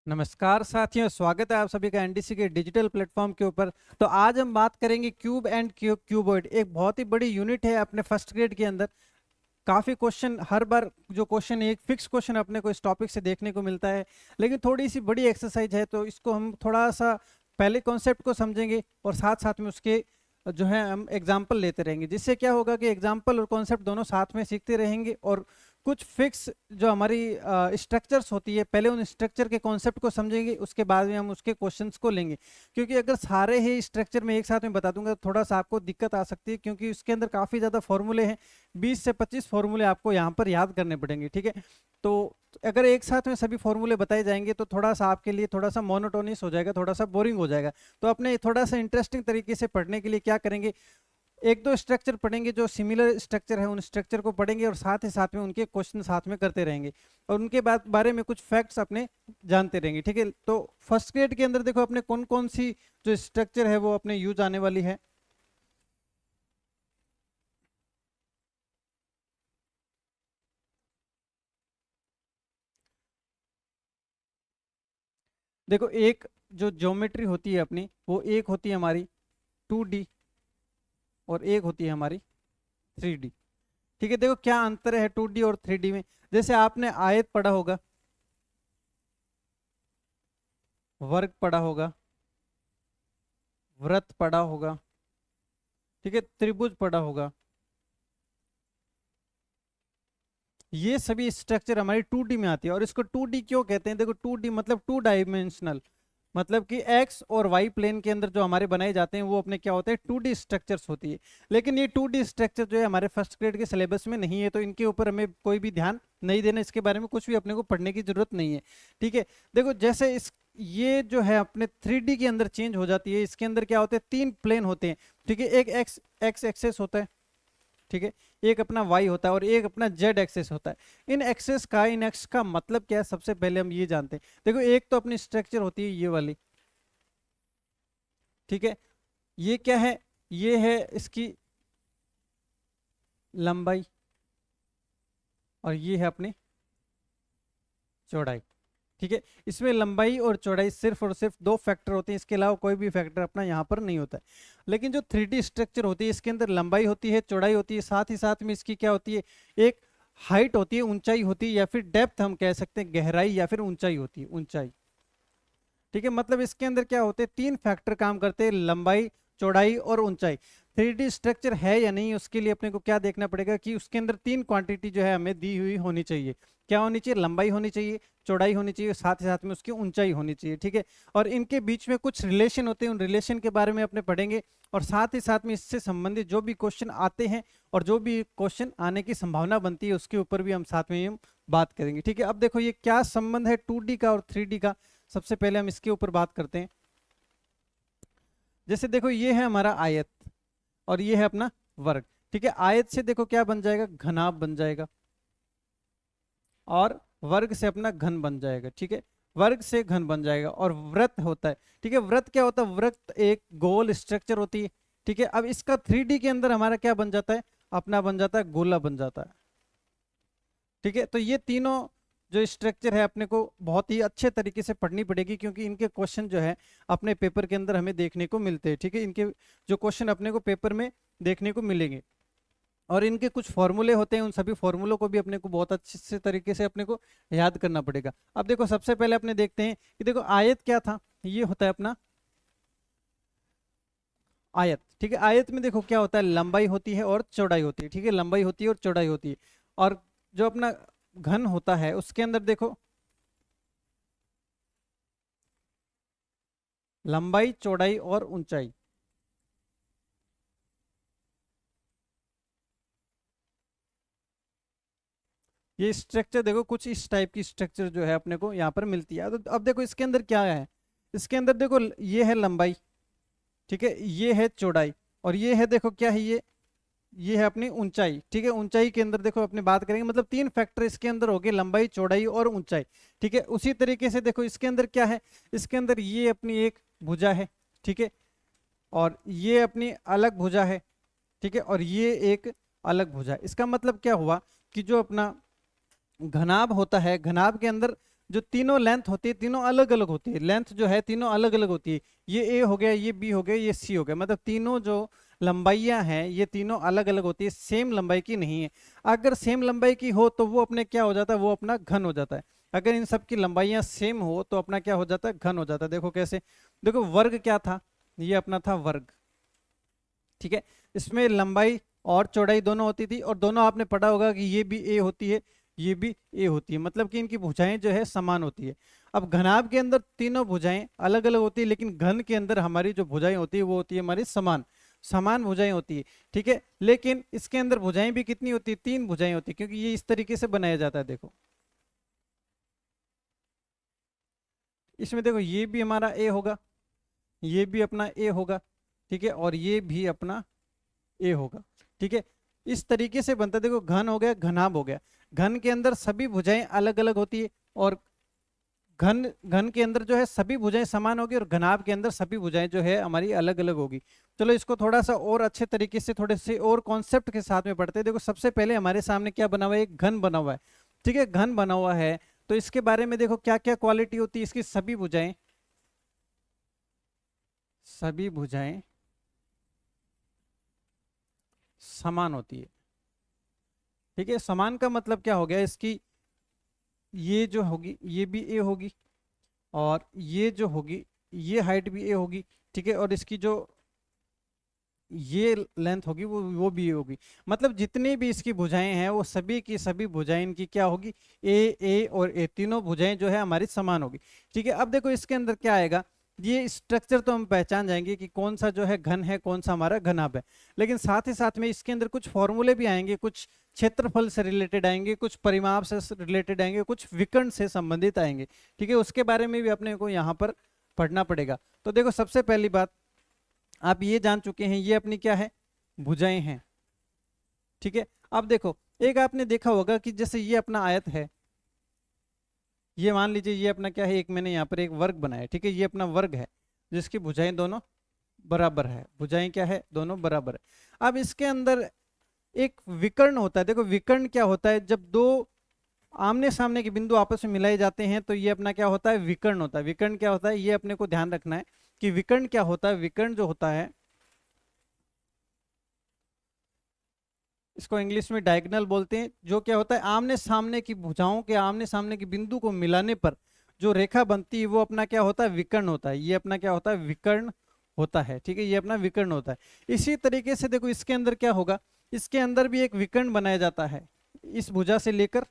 नमस्कार साथियों, स्वागत है आप सभी का एनडीसी के डिजिटल प्लेटफॉर्म के ऊपर। तो आज हम बात करेंगे क्यूब एंड क्यूबॉइड। एक बहुत ही बड़ी यूनिट है अपने फर्स्ट ग्रेड के अंदर। काफी क्वेश्चन हर बार जो क्वेश्चन एक फिक्स क्वेश्चन अपने को इस टॉपिक से देखने को मिलता है, लेकिन थोड़ी सी बड़ी एक्सरसाइज है, तो इसको हम थोड़ा सा पहले कॉन्सेप्ट को समझेंगे और साथ साथ में उसके जो है हम एग्जाम्पल लेते रहेंगे, जिससे क्या होगा कि एग्जाम्पल और कॉन्सेप्ट दोनों साथ में सीखते रहेंगे और कुछ फिक्स जो हमारी स्ट्रक्चर्स होती है, पहले उन स्ट्रक्चर के कॉन्सेप्ट को समझेंगे, उसके बाद में हम उसके क्वेश्चंस को लेंगे। क्योंकि अगर सारे ही स्ट्रक्चर में एक साथ में बता दूंगा तो थोड़ा सा आपको दिक्कत आ सकती है, क्योंकि उसके अंदर काफ़ी ज़्यादा फॉर्मूले हैं। 20 से 25 फॉर्मूले आपको यहाँ पर याद करने पड़ेंगे, ठीक है। तो अगर एक साथ में सभी फॉर्मूले बताए जाएंगे तो थोड़ा सा आपके लिए थोड़ा सा मोनोटोनियस हो जाएगा, थोड़ा सा बोरिंग हो जाएगा। तो अपने थोड़ा सा इंटरेस्टिंग तरीके से पढ़ने के लिए क्या करेंगे, एक दो स्ट्रक्चर पढ़ेंगे जो सिमिलर स्ट्रक्चर है, उन स्ट्रक्चर को पढ़ेंगे और साथ ही साथ में उनके क्वेश्चन साथ में करते रहेंगे और उनके बारे में कुछ फैक्ट्स अपने जानते रहेंगे, ठीक है। तो फर्स्ट ग्रेड के अंदर देखो अपने कौन कौन सी जो स्ट्रक्चर है वो अपने यूज आने वाली है। देखो, एक जो ज्योमेट्री होती है अपनी, वो एक होती है हमारी 2D और एक होती है हमारी 3D, ठीक है। देखो क्या अंतर है 2D और 3D में। जैसे आपने आयत पढ़ा होगा, वर्ग पढ़ा होगा, वृत्त पढ़ा होगा, ठीक है, त्रिभुज पढ़ा होगा। ये सभी स्ट्रक्चर हमारी 2D में आती है। और इसको 2D क्यों कहते हैं? देखो 2D मतलब टू डायमेंशनल, मतलब कि एक्स और वाई प्लेन के अंदर जो हमारे बनाए जाते हैं वो अपने क्या होते हैं, 2D स्ट्रक्चर्स होती है। लेकिन ये 2D स्ट्रक्चर जो है हमारे फर्स्ट ग्रेड के सिलेबस में नहीं है, तो इनके ऊपर हमें कोई भी ध्यान नहीं देना, इसके बारे में कुछ भी अपने को पढ़ने की जरूरत नहीं है, ठीक है। देखो जैसे इस ये जो है अपने 3D के अंदर चेंज हो जाती है। इसके अंदर क्या होते हैं, 3 प्लेन होते हैं, ठीक है। एक एक्स एक्सेस होता है, ठीक है, एक अपना वाई होता है और एक अपना जेड एक्सेस होता है। इन एक्स का मतलब क्या है, सबसे पहले हम ये जानते हैं। देखो एक तो अपनी स्ट्रक्चर होती है ये वाली, ठीक है। ये क्या है, ये है इसकी लंबाई और ये है अपनी चौड़ाई, ठीक है। इसमें लंबाई और चौड़ाई सिर्फ और सिर्फ दो फैक्टर होते हैं, इसके अलावा कोई भी फैक्टर अपना यहाँ पर नहीं होता है। लेकिन जो 3D स्ट्रक्चर होती है, इसके अंदर लंबाई होती है, चौड़ाई होती है, साथ ही साथ में इसकी क्या होती है, एक हाइट होती है, ऊंचाई होती है, या फिर डेप्थ हम कह सकते हैं, गहराई या फिर ऊंचाई होती है, ऊंचाई, ठीक है। मतलब इसके अंदर क्या होते हैं, 3 फैक्टर काम करते हैं, लंबाई, चौड़ाई और ऊंचाई। 3D स्ट्रक्चर है या नहीं, उसके लिए अपने को क्या देखना पड़ेगा कि उसके अंदर 3 क्वांटिटी जो है हमें दी हुई होनी चाहिए। क्या होनी चाहिए, लंबाई होनी चाहिए, चौड़ाई होनी चाहिए, साथ ही साथ में उसकी ऊंचाई होनी चाहिए, ठीक है। और इनके बीच में कुछ रिलेशन होते हैं, उन रिलेशन के बारे में अपने पढ़ेंगे और साथ ही साथ में इससे संबंधित जो भी क्वेश्चन आते हैं और जो भी क्वेश्चन आने की संभावना बनती है उसके ऊपर भी हम साथ में हम बात करेंगे, ठीक है। अब देखो ये क्या संबंध है 2D का और 3D का, सबसे पहले हम इसके ऊपर बात करते हैं। जैसे देखो ये है हमारा आयत और ये है अपना वर्ग, ठीक है। आयत से देखो क्या बन जाएगा, घनाभ बन जाएगा, और वर्ग से अपना घन बन जाएगा, ठीक है। वर्ग से घन बन जाएगा। और वृत्त होता है, ठीक है। वृत्त क्या होता है, वृत्त एक गोल स्ट्रक्चर होती है, ठीक है। अब इसका 3D के अंदर हमारा क्या बन जाता है, अपना बन जाता है गोला बन जाता है, ठीक है। तो ये तीनों जो स्ट्रक्चर है अपने को बहुत ही अच्छे तरीके से पढ़नी पड़ेगी, क्योंकि इनके क्वेश्चन जो है अपने पेपर के अंदर हमें देखने को मिलते हैं, ठीक है। इनके जो क्वेश्चन अपने को पेपर में देखने को मिलेंगे और इनके कुछ फॉर्मूले होते हैं, उन सभी फॉर्मूलों को भी अपने को बहुत अच्छे से तरीके से अपने को याद करना पड़ेगा। अब देखो सबसे पहले अपने देखते हैं कि देखो आयत क्या था, ये होता है अपना आयत, ठीक है। आयत में देखो क्या होता है, लंबाई होती है और चौड़ाई होती है, ठीक है। लंबाई होती है और चौड़ाई होती है। और जो अपना घन होता है उसके अंदर देखो लंबाई, चौड़ाई और ऊंचाई। ये स्ट्रक्चर देखो कुछ इस टाइप की स्ट्रक्चर जो है अपने को यहाँ पर मिलती है। तो अब देखो इसके अंदर क्या है, इसके अंदर देखो ये है लंबाई, ठीक है, ये है चौड़ाई और ये है देखो क्या है, ये है अपनी ऊंचाई, ठीक है। ऊंचाई के अंदर देखो अपने बात करेंगे, मतलब 3 फैक्टर इसके अंदर हो गए, लंबाई, चौड़ाई और ऊंचाई, ठीक है। उसी तरीके से देखो इसके अंदर क्या है, इसके अंदर ये अपनी एक भुजा है, ठीक है, और ये अपनी अलग भुजा है, ठीक है, और ये एक अलग भुजा है। इसका मतलब क्या हुआ कि जो अपना घनाभ होता है, घनाभ के अंदर जो तीनों लेंथ होती है तीनों अलग अलग होती है, लेंथ जो है तीनों अलग अलग होती है। ये ए हो गया, ये बी हो गया, ये सी हो गया, मतलब तीनों जो लंबाइयां हैं ये तीनों अलग अलग होती है, सेम लंबाई की नहीं है। अगर सेम लंबाई की हो तो वो अपने क्या हो जाता है, वो अपना घन हो जाता है। अगर इन सब की लंबाइयां सेम हो तो अपना क्या हो जाता है, घन हो जाता है। देखो कैसे, देखो वर्ग क्या था, ये अपना था वर्ग, ठीक है। इसमें लंबाई और चौड़ाई दोनों होती थी, और दोनों आपने पढ़ा होगा कि ये भी ए होती है, ये भी ए होती है, मतलब कि इनकी भुजाएं जो है समान होती है। अब घनाभ के अंदर तीनों भुजाएं अलग अलग होती है, लेकिन घन के अंदर हमारी जो भुजाएं होती है वो होती है हमारी समान, समान भुजाएं होती है, ठीक है। लेकिन इसके अंदर भुजाएं भी कितनी होती है, तीन भुजाएं होती है, क्योंकि ये इस तरीके से बनाया जाता है। देखो इसमें देखो, ये भी हमारा ए होगा, ये भी अपना ए होगा, ठीक है, और ये भी अपना ए होगा, ठीक है। इस तरीके से बनता है। देखो घन हो गया, घनाभ हो गया। घन के अंदर सभी भुजाएं अलग अलग होती है, और घन घन के अंदर जो है सभी भुजाएं समान होगी, और घनाभ के अंदर सभी भुजाएं जो है हमारी अलग अलग होगी। चलो इसको थोड़ा सा और अच्छे तरीके से, थोड़े से और कॉन्सेप्ट के साथ में पढ़ते हैं। देखो सबसे पहले हमारे सामने क्या बना हुआ है, एक घन बना हुआ है, ठीक है, घन बना हुआ है। तो इसके बारे में देखो क्या क्या क्वालिटी होती है इसकी, सभी भुजाएं समान होती है, ठीक है। समान का मतलब क्या हो गया, इसकी ये जो होगी ये भी ए होगी, और ये जो होगी ये हाइट भी ए होगी, ठीक है, और इसकी जो ये लेंथ होगी वो भी ए होगी। मतलब जितनी भी इसकी भुजाएं हैं वो सभी की सभी भुजाएं इनकी क्या होगी, ए और ए, तीनों भुजाएं जो है हमारी समान होगी, ठीक है। अब देखो इसके अंदर क्या आएगा, ये स्ट्रक्चर तो हम पहचान जाएंगे कि कौन सा जो है घन है, कौन सा हमारा घनाभ है। लेकिन साथ ही साथ में इसके अंदर कुछ फॉर्मूले भी आएंगे, कुछ क्षेत्रफल से रिलेटेड आएंगे, कुछ परिमाप से रिलेटेड आएंगे, कुछ विकर्ण से संबंधित आएंगे, ठीक है। उसके बारे में भी अपने को यहाँ पर पढ़ना पड़ेगा। तो देखो सबसे पहली बात आप ये जान चुके हैं, ये अपनी क्या है, भुजाएं हैं, ठीक है। अब देखो एक आपने देखा होगा कि जैसे ये अपना आयत है, ये मान लीजिए ये अपना क्या है, एक मैंने यहाँ पर एक वर्ग बनाया, ठीक है, ये अपना वर्ग है जिसकी भुजाएं दोनों बराबर है, भुजाएं क्या है, दोनों बराबर है। अब इसके अंदर एक विकर्ण होता है। देखो विकर्ण क्या होता है, जब दो आमने सामने के बिंदु आपस में मिलाए जाते हैं तो ये अपना क्या होता है, विकर्ण होता है। विकर्ण क्या होता है, ये अपने को ध्यान रखना है कि विकर्ण क्या होता है। विकर्ण जो होता है इसको इंग्लिश में डायगोनल बोलते हैं। जो क्या होता है, आमने सामने की भुजाओं के आमने सामने के बिंदु को मिलाने पर जो रेखा बनती है वो अपना क्या होता है, विकर्ण होता है। ये अपना क्या होता है, विकर्ण होता है, ठीक है, ये अपना विकर्ण होता है। इसी तरीके से देखो इसके अंदर क्या होगा, इसके अंदर भी एक विकर्ण बनाया जाता है, इस भुजा से लेकर,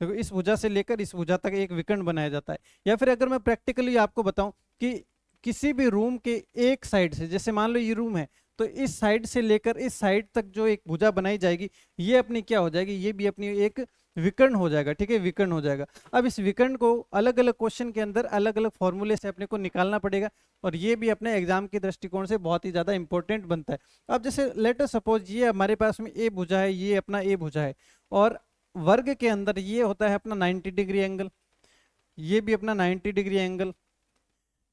देखो इस भुजा से लेकर इस भुजा तक एक विकर्ण बनाया जाता है। या फिर अगर मैं प्रैक्टिकली आपको बताऊं कि किसी भी रूम के एक साइड से, जैसे मान लो ये रूम है, तो इस साइड से लेकर इस साइड तक जो एक भुजा बनाई जाएगी ये अपनी क्या हो जाएगी, ये भी अपनी एक विकर्ण हो जाएगा, ठीक है, विकर्ण हो जाएगा। अब इस विकर्ण को अलग अलग क्वेश्चन के अंदर अलग अलग फॉर्मूले से अपने को निकालना पड़ेगा, और ये भी अपने एग्जाम के दृष्टिकोण से बहुत ही ज्यादा इंपॉर्टेंट बनता है। अब जैसे लेट अस सपोज ये हमारे पास में ए भुजा है, ये अपना ए भुजा है, और वर्ग के अंदर ये होता है अपना 90 डिग्री एंगल, ये भी अपना 90 डिग्री एंगल,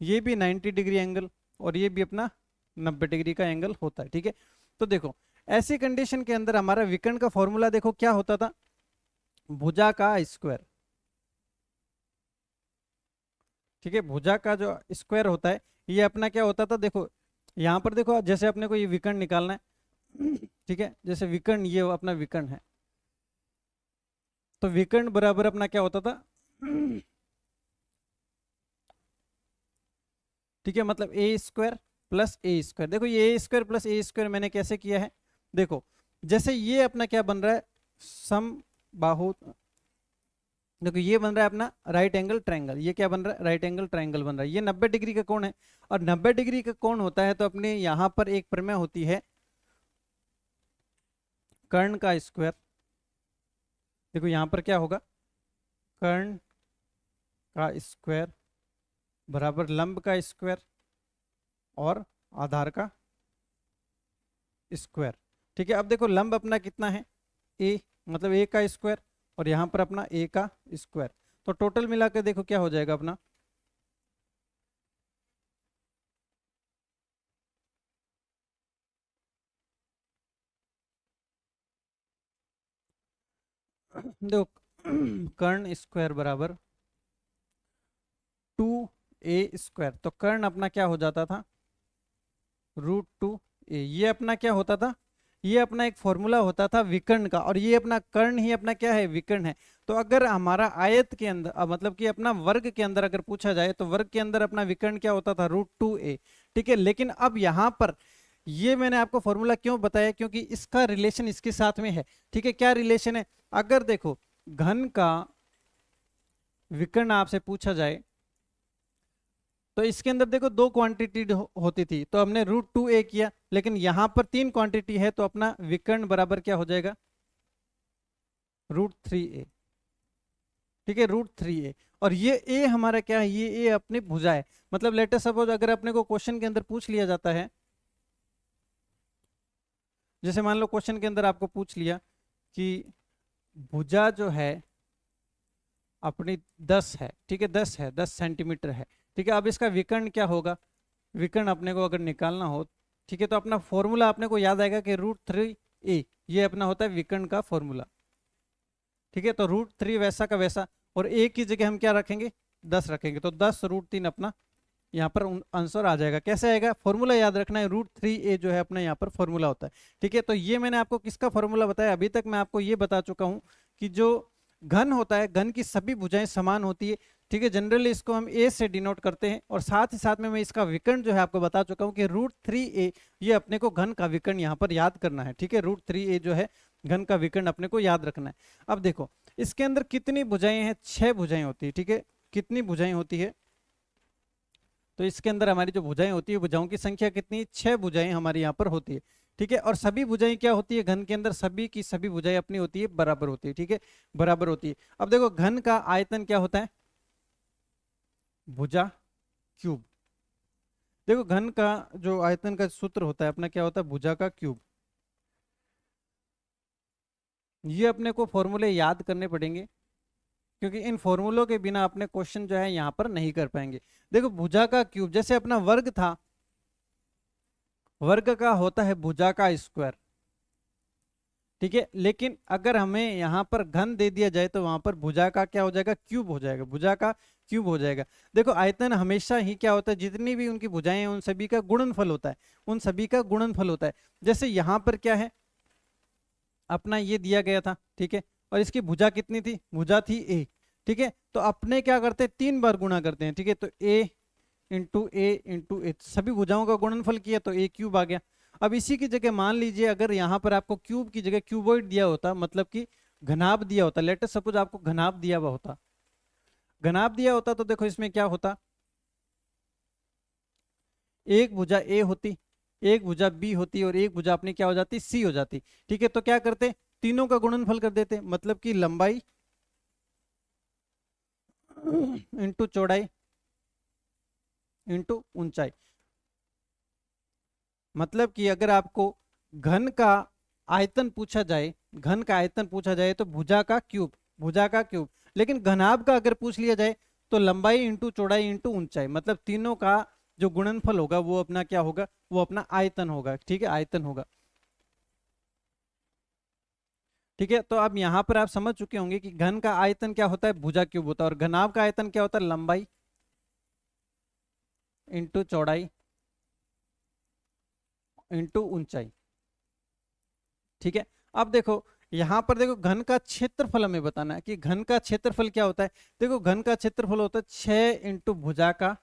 ये भी 90 डिग्री एंगल, और ये भी अपना 90 डिग्री का एंगल होता है, ठीक है। तो देखो ऐसी कंडीशन के अंदर हमारा विकर्ण का फॉर्मूला देखो क्या होता था, भुजा का स्क्वायर, ठीक है, भुजा का जो स्क्वायर होता है ये अपना क्या होता था। देखो यहाँ पर देखो, जैसे अपने को ये विकर्ण निकालना है, ठीक है, जैसे विकर्ण ये अपना विकर्ण है, तो विकर्ण बराबर अपना क्या होता था, ठीक है, मतलब ए स्क्वायर प्लस ए स्क्वायर। देखो ये ए स्क्वायर प्लस ए स्क्वायर मैंने कैसे किया है, देखो जैसे ये अपना क्या बन रहा है, सम बाहु, देखो ये बन रहा है अपना राइट एंगल ट्रायंगल, ये क्या बन रहा है, राइट एंगल ट्रायंगल बन रहा है। ये 90 डिग्री का कोण है, और 90 डिग्री का कोण होता है तो अपने यहाँ पर एक प्रमेय होती है कर्ण का स्क्वायर। देखो यहाँ पर क्या होगा, कर्ण का स्क्वायर बराबर लंब का स्क्वायर और आधार का स्क्वायर, ठीक है। अब देखो लंब अपना कितना है, ए, मतलब ए का स्क्वायर, और यहाँ पर अपना ए का स्क्वायर, तो टोटल मिलाकर देखो क्या हो जाएगा अपना, देखो कर्ण स्क्वायर बराबर 2a², तो कर्ण अपना क्या हो जाता था, √2a। ये अपना क्या होता था, ये अपना एक फॉर्मूला होता था विकर्ण का, और ये अपना कर्ण ही अपना क्या है, विकर्ण है। तो अगर हमारा आयत के अंदर मतलब कि अपना वर्ग के अंदर अगर पूछा जाए तो वर्ग के अंदर अपना विकर्ण क्या होता था, √2a। ठीक है, लेकिन अब यहाँ पर ये मैंने आपको फॉर्मूला क्यों बताया, क्योंकि इसका रिलेशन इसके साथ में है। ठीक है, क्या रिलेशन है, अगर देखो घन का विकर्ण आपसे पूछा जाए तो इसके अंदर देखो दो क्वांटिटी होती थी, तो हमने √2a किया, लेकिन यहां पर तीन क्वांटिटी है, तो अपना विकर्ण बराबर क्या हो जाएगा, √3a। ठीक है, √3a। और ये a हमारा क्या है, ये a अपनी भुजा है। मतलब लेटर सपोज अगर अपने को क्वेश्चन के अंदर पूछ लिया जाता है, जैसे मान लो क्वेश्चन के अंदर आपको पूछ लिया कि भुजा जो है अपनी 10 है, ठीक है, 10 है, 10 सेंटीमीटर है। ठीक है, अब इसका विकर्ण क्या होगा, विकर्ण अपने को अगर निकालना हो, ठीक है, तो अपना फॉर्मूला अपने को याद आएगा कि √3a, ये अपना होता है विकर्ण का फॉर्मूला। ठीक है, तो √3 वैसा का वैसा, और a की जगह हम क्या रखेंगे, 10 रखेंगे, तो 10√3 अपना यहाँ पर आंसर आ जाएगा। कैसे आएगा, फॉर्मूला याद रखना है, √3a जो है अपना यहाँ पर फॉर्मूला होता है। ठीक है, तो ये मैंने आपको किसका फॉर्मूला बताया, अभी तक मैं आपको ये बता चुका हूँ कि जो घन होता है, घन की सभी भुजाएं समान होती है। ठीक है, जनरली इसको हम a से डिनोट करते हैं, और साथ ही साथ में मैं इसका विकर्ण जो है आपको बता चुका हूँ कि √3a, ये अपने को घन का विकर्ण यहाँ पर याद करना है। ठीक है, √3a जो है घन का विकर्ण अपने को याद रखना है। अब देखो इसके अंदर कितनी भुजाएं हैं, 6 भुजाएं होती है। ठीक है, कितनी भुजाएं होती है, तो इसके अंदर हमारी जो भुजाएं होती है, भुजाओं की संख्या कितनी, 6 भुजाएं हमारी यहाँ पर होती है। ठीक है, और सभी भुजाएं क्या होती है, घन के अंदर सभी की सभी भुजाएं अपनी होती है, बराबर होती है। ठीक है, बराबर होती है। अब देखो घन का आयतन क्या होता है, भुजा क्यूब। देखो घन का जो आयतन का सूत्र होता है अपना क्या होता है, भुजा का क्यूब। ये अपने को फॉर्मूले याद करने पड़ेंगे, क्योंकि इन फॉर्मूलों के बिना अपने क्वेश्चन जो है यहाँ पर नहीं कर पाएंगे। देखो भुजा का क्यूब, जैसे अपना वर्ग था, वर्ग का होता है भुजा का स्क्वायर। ठीक है, लेकिन अगर हमें यहाँ पर घन दे दिया जाए तो वहां पर भुजा का क्या हो जाएगा, क्यूब हो जाएगा, भुजा का क्यूब हो जाएगा। देखो आयतन हमेशा ही क्या होता है, जितनी भी उनकी भुजाएं हैं उन सभी का गुणनफल होता है, उन सभी का गुणनफल होता है। जैसे यहाँ पर क्या है, अपना ये दिया गया था, ठीक है, और इसकी भुजा कितनी थी, भुजा थी a। ठीक है, तो अपने क्या करते हैं, 3 बार गुणा करते हैं। ठीक है, तो a सभी भुजाओं का गुणनफल किया तो a क्यूब आ गया। अब इसी की जगह मान लीजिए अगर यहाँ पर आपको क्यूब की जगह क्यूबॉइड दिया होता, मतलब कि घनाभ दिया होता, लेट सपोज आपको घनाभ दिया हुआ होता, घनाभ दिया होता, तो देखो इसमें क्या होता, एक भुजा a होती, एक भुजा b होती, और एक भुजा अपनी क्या हो जाती, c हो जाती। ठीक है, तो क्या करते, तीनों का गुणनफल कर देते, मतलब कि लंबाई इंटू चौड़ाई इंटू ऊंचाई। मतलब कि अगर आपको घन का आयतन पूछा जाए, घन का आयतन पूछा जाए तो भुजा का क्यूब, भुजा का क्यूब। लेकिन घनाभ का अगर पूछ लिया जाए तो लंबाई इंटू चौड़ाई इंटू ऊंचाई, मतलब तीनों का जो गुणनफल होगा वो अपना क्या होगा, वो अपना आयतन होगा। ठीक है, आयतन होगा। ठीक है, तो अब यहां पर आप समझ चुके होंगे कि घन का आयतन क्या होता है, भुजा क्यूब होता है, और घनाभ का आयतन क्या होता है, लंबाई इंटू चौड़ाई इंटू ऊंचाई। ठीक है, अब देखो यहां पर देखो घन का क्षेत्रफल हमें बताना है कि घन का क्षेत्रफल क्या होता है। देखो घन का क्षेत्रफल होता है 6 इंटू भुजा का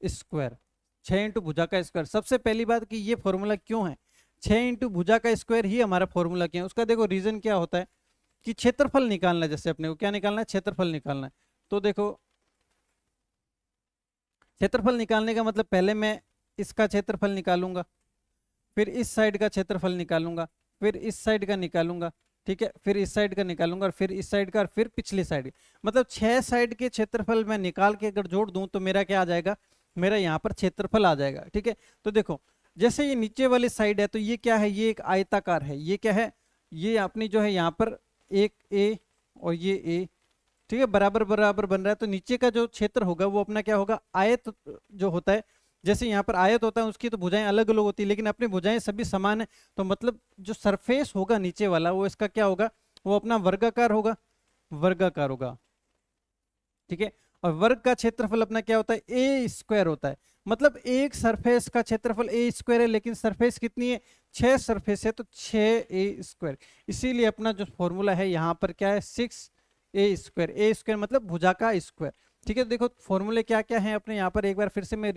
स्क्वायर, 6 इंटू भुजा का स्क्वायर। सबसे पहली बात कि ये फॉर्मूला क्यों है, 6 इंटू भुजा का स्क्वायर ही हमारा फॉर्मूला क्या है, उसका देखो रीजन क्या होता है कि क्षेत्रफल निकालना है। जैसे अपने को क्या निकालना है, क्षेत्रफल निकालना है। तो देखो क्षेत्रफल निकालने का मतलब पहले मैं इसका क्षेत्रफल निकालूंगा, फिर इस साइड का क्षेत्रफल निकालूंगा, फिर इस साइड का निकालूंगा, ठीक है, फिर इस साइड का निकालूंगा, और फिर इस साइड का, और फिर पिछली साइड। मतलब 6 साइड के क्षेत्रफल मैं निकाल के अगर जोड़ दूं तो मेरा क्या आ जाएगा, मेरा यहाँ पर क्षेत्रफल आ जाएगा। ठीक है, तो देखो जैसे ये नीचे वाली साइड है तो ये क्या है, ये एक आयताकार है, ये क्या है, ये अपनी जो है यहाँ पर एक ए और ये ए, ठीक है, बराबर बराबर बन रहा है। तो नीचे का जो क्षेत्र होगा वो अपना क्या होगा, आयत जो होता है, जैसे यहाँ पर आयत होता है उसकी तो भुजाएं अलग अलग होती है, लेकिन अपनी भुजाएं सभी समान है, तो मतलब जो सरफेस होगा नीचे वाला वो इसका क्या होगा, वो अपना वर्गाकार होगा, वर्गाकार होगा, ठीक है। और वर्ग का क्षेत्रफल अपना क्या होता है, ए स्क्वायर होता है। मतलब एक सरफेस का क्षेत्रफल ए स्क्वायर है, लेकिन सरफेस कितनी है, 6 सरफेस है, तो 6a²। इसीलिए अपना जो फॉर्मूला है यहाँ पर क्या है, 6a²। ए स्क्वायर मतलब भुजा का स्क्वायर, ठीक है। देखो फॉर्मूले क्या क्या है अपने यहाँ पर, एक बार फिर से मैं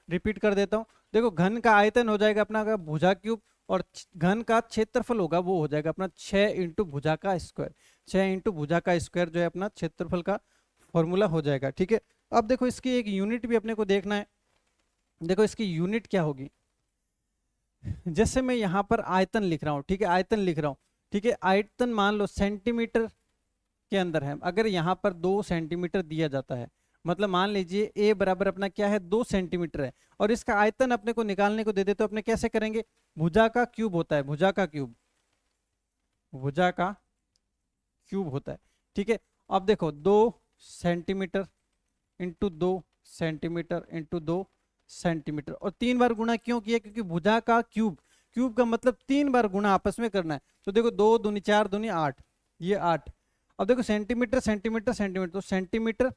रिपीट कर देता हूँ। देखो घन का आयतन हो जाएगा अपना का भुजा क्यूब, और घन का क्षेत्रफल होगा वो हो जाएगा अपना 6 इंटू भुजा का स्क्वायर। 6 इंटू भुजा का स्क्वायर जो है अपना क्षेत्रफल का फॉर्मूला हो जाएगा, ठीक है। अब देखो इसकी एक यूनिट भी अपने को देखना है। देखो इसकी यूनिट क्या होगी, जैसे मैं यहाँ पर आयतन लिख रहा हूँ, ठीक है, आयतन लिख रहा हूँ, ठीक है। आयतन मान लो सेंटीमीटर के अंदर है। अगर यहाँ पर 2 सेंटीमीटर दिया जाता है, मतलब मान लीजिए ए बराबर अपना क्या है, 2 सेंटीमीटर है, और इसका आयतन अपने को निकालने को दे दे, तो अपने कैसे करेंगे, भुजा का क्यूब होता है, भुजा का क्यूब, भुजा का क्यूब होता है, ठीक है। अब देखो 2 centimetre into 2 centimetre into 2 centimetre, और 3 बार गुणा क्यों किया, क्योंकि भुजा का क्यूब, क्यूब का मतलब 3 बार गुणा आपस में करना है। तो देखो 2 दूनी 4 दूनी 8, ये 8। अब देखो सेंटीमीटर सेंटीमीटर सेंटीमीटर, तो सेंटीमीटर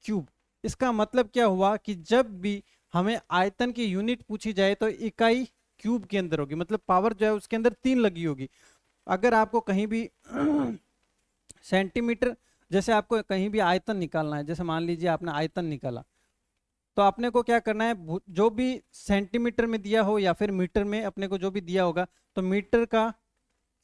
क्यूब। इसका मतलब क्या हुआ कि जब भी हमें आयतन की यूनिट पूछी जाए तो इकाई क्यूब के अंदर होगी, मतलब पावर जो है उसके अंदर 3 लगी होगी। अगर आपको कहीं भी सेंटीमीटर, जैसे आपको कहीं भी आयतन निकालना है, जैसे मान लीजिए आपने आयतन निकाला, तो अपने को क्या करना है, जो भी सेंटीमीटर में दिया हो या फिर मीटर में अपने को जो भी दिया होगा, तो मीटर का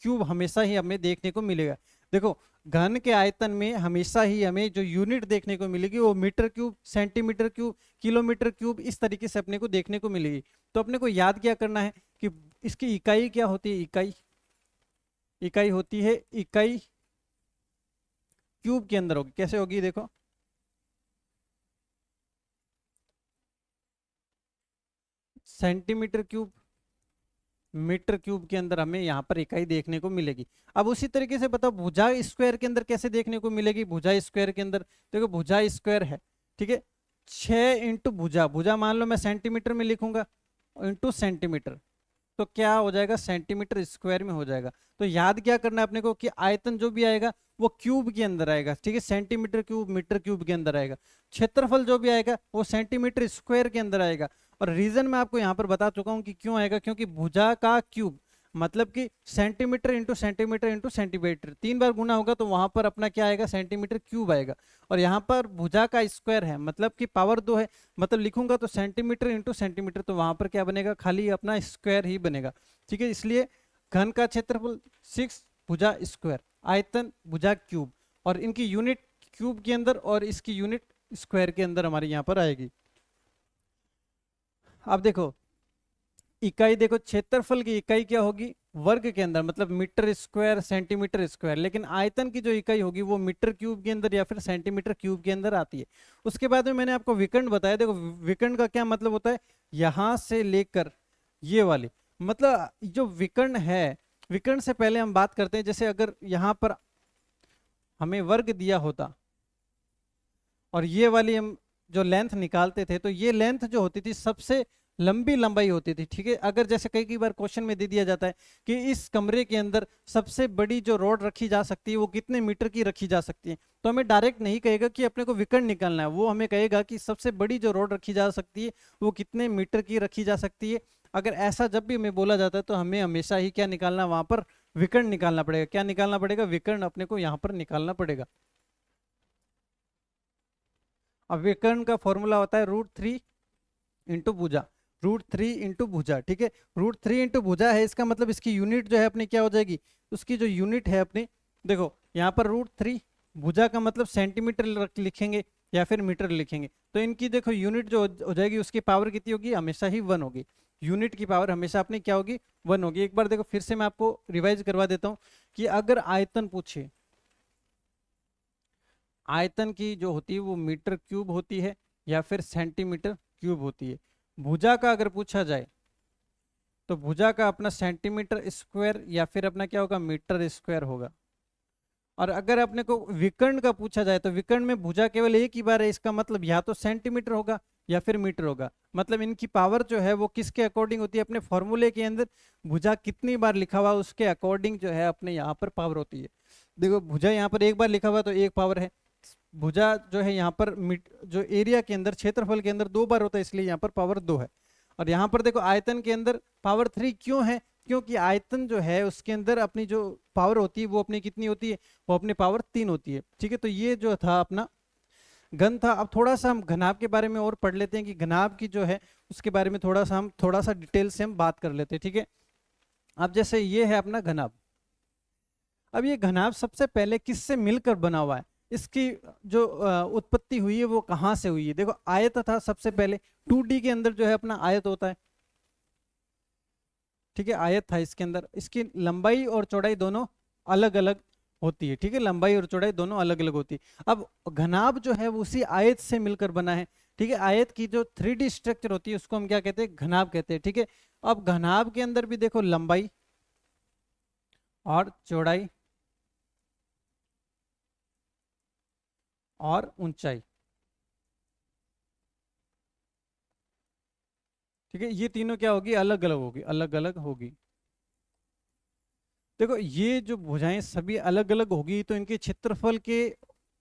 क्यूब हमेशा ही हमें देखने को मिलेगा। देखो घन के आयतन में हमेशा ही हमें जो यूनिट देखने को मिलेगी वो metre cube, centimetre cube, kilometre cube, इस तरीके से अपने को देखने को मिलेगी। तो अपने को याद क्या करना है कि इसकी इकाई क्या होती है, इकाई, इकाई होती है, इकाई क्यूब के अंदर होगी। कैसे होगी, देखो सेंटीमीटर क्यूब, मीटर क्यूब के अंदर हमें यहाँ पर इकाई देखने को मिलेगी। अब उसी तरीके से बताओ भुजा स्क्वायर के अंदर कैसे देखने को मिलेगी, भुजा स्क्वायर के अंदर देखो भुजा स्क्वायर है, ठीक है। 6 इंटू भुजा, भुजा मान लो मैं सेंटीमीटर में लिखूंगा, इंटू सेंटीमीटर, तो क्या हो जाएगा, सेंटीमीटर स्क्वायर में हो जाएगा। तो याद क्या करना है अपने को कि आयतन जो भी आएगा वो क्यूब के अंदर आएगा, ठीक है, सेंटीमीटर क्यूब, मीटर क्यूब के अंदर आएगा। क्षेत्रफल जो भी आएगा वो सेंटीमीटर स्क्वायर के अंदर आएगा। और रीजन मैं आपको यहाँ पर बता चुका हूँ कि क्यों आएगा, क्योंकि भुजा का क्यूब मतलब कि centimetre into centimetre into centimetre 3 बार गुना होगा, तो वहां पर अपना क्या आएगा, सेंटीमीटर क्यूब आएगा। और यहाँ पर भुजा का स्क्वायर है, मतलब कि पावर 2 है, मतलब लिखूंगा तो सेंटीमीटर इंटू सेंटीमीटर, तो वहां पर क्या बनेगा, खाली अपना स्क्वायर ही बनेगा, ठीक है। इसलिए घन का क्षेत्रफल 6 भुजा स्क्वायर, आयतन भुजा क्यूब, और इनकी यूनिट क्यूब के अंदर और इसकी यूनिट स्क्वायर के अंदर हमारे यहाँ पर आएगी। अब देखो इकाई, देखो क्षेत्रफल की इकाई क्या होगी, वर्ग के अंदर, मतलब मीटर स्क्वायर, सेंटीमीटर स्क्वायर, लेकिन आयतन की जो इकाई होगी वो मीटर क्यूब के अंदर या फिर सेंटीमीटर क्यूब के अंदर आती है। उसके बाद में मैंने आपको विकर्ण बताया। देखो विकर्ण का क्या मतलब होता है, यहां से लेकर ये वाली, मतलब जो विकर्ण है, विकर्ण से पहले हम बात करते हैं, जैसे अगर यहाँ पर हमें वर्ग दिया होता और ये वाली हम जो लेंथ निकालते थे, तो ये लेंथ जो होती थी सबसे लंबी लंबाई होती थी, ठीक है। अगर जैसे कई बार क्वेश्चन में दे दिया जाता है कि इस कमरे के अंदर सबसे बड़ी जो रोड रखी जा सकती है वो कितने मीटर की रखी जा सकती है, तो हमें डायरेक्ट नहीं कहेगा कि अपने को विकर्ण निकालना है, वो हमें कहेगा कि सबसे बड़ी जो रोड रखी जा सकती है वो कितने मीटर की रखी जा सकती है। अगर ऐसा जब भी हमें बोला जाता है तो हमें हमेशा ही क्या निकालना, वहां पर विकर्ण निकालना पड़ेगा। क्या निकालना पड़ेगा, विकर्ण अपने को यहाँ पर निकालना पड़ेगा। अब विकर्ण का फॉर्मूला होता है √3 इंटू भुजा, √3 इंटू भुजा, ठीक है। √3 इंटू भुजा है, इसका मतलब इसकी यूनिट जो है अपनी क्या हो जाएगी, उसकी जो यूनिट है अपनी, देखो यहाँ पर √3, भुजा का मतलब सेंटीमीटर लिखेंगे या फिर मीटर लिखेंगे, तो इनकी देखो यूनिट जो हो जाएगी उसकी पावर कितनी होगी, हमेशा ही 1 होगी। यूनिट की पावर हमेशा अपनी क्या होगी, 1 होगी। एक बार देखो फिर से मैं आपको रिवाइज करवा देता हूँ कि अगर आयतन पूछे, आयतन की जो होती है वो मीटर क्यूब होती है या फिर सेंटीमीटर क्यूब होती है। भुजा का अगर पूछा जाए तो भुजा का अपना सेंटीमीटर स्क्वायर या फिर अपना क्या होगा, मीटर स्क्वायर होगा। और अगर अपने को विकर्ण का पूछा जाए तो विकर्ण में भुजा केवल एक ही बार है, इसका मतलब या तो सेंटीमीटर होगा या फिर मीटर होगा। मतलब इनकी पावर जो है वो किसके अकॉर्डिंग होती है, अपने फॉर्मूले के अंदर भुजा कितनी बार लिखा हुआ उसके अकॉर्डिंग जो है अपने यहाँ पर पावर होती है। देखो भुजा यहाँ पर एक बार लिखा हुआ है तो एक पावर है, भुजा जो है यहाँ पर जो एरिया के अंदर क्षेत्रफल के अंदर दो बार होता है, इसलिए यहाँ पर पावर 2 है। और यहाँ पर देखो आयतन के अंदर पावर 3 क्यों है, क्योंकि आयतन जो है उसके अंदर अपनी जो पावर होती है वो अपनी कितनी होती है, वो अपनी पावर 3 होती है। ठीक है, तो ये जो था अपना घन था। अब थोड़ा सा हम घनाभ के बारे में और पढ़ लेते हैं कि घनाभ की जो है उसके बारे में थोड़ा सा डिटेल से हम बात कर लेते हैं। ठीक है, अब जैसे ये है अपना घनाभ। अब ये घनाभ सबसे पहले किससे मिलकर बना हुआ है, इसकी जो उत्पत्ति हुई है वो कहाँ से हुई है। देखो आयत था सबसे पहले, 2D के अंदर जो है अपना आयत होता है। ठीक है, आयत था इसके अंदर, इसकी लंबाई और चौड़ाई दोनों अलग अलग होती है। ठीक है, लंबाई और चौड़ाई दोनों अलग अलग होती है। अब घनाभ जो है वो उसी आयत से मिलकर बना है। ठीक है, आयत की जो 3D स्ट्रक्चर होती है उसको हम क्या कहते हैं, घनाभ कहते हैं। ठीक है, अब घनाभ के अंदर भी देखो लंबाई और चौड़ाई और ऊंचाई, ठीक है, ये तीनों क्या होगी, अलग अलग होगी, अलग अलग होगी। देखो ये जो भुजाएं सभी अलग अलग होगी तो इनके क्षेत्रफल के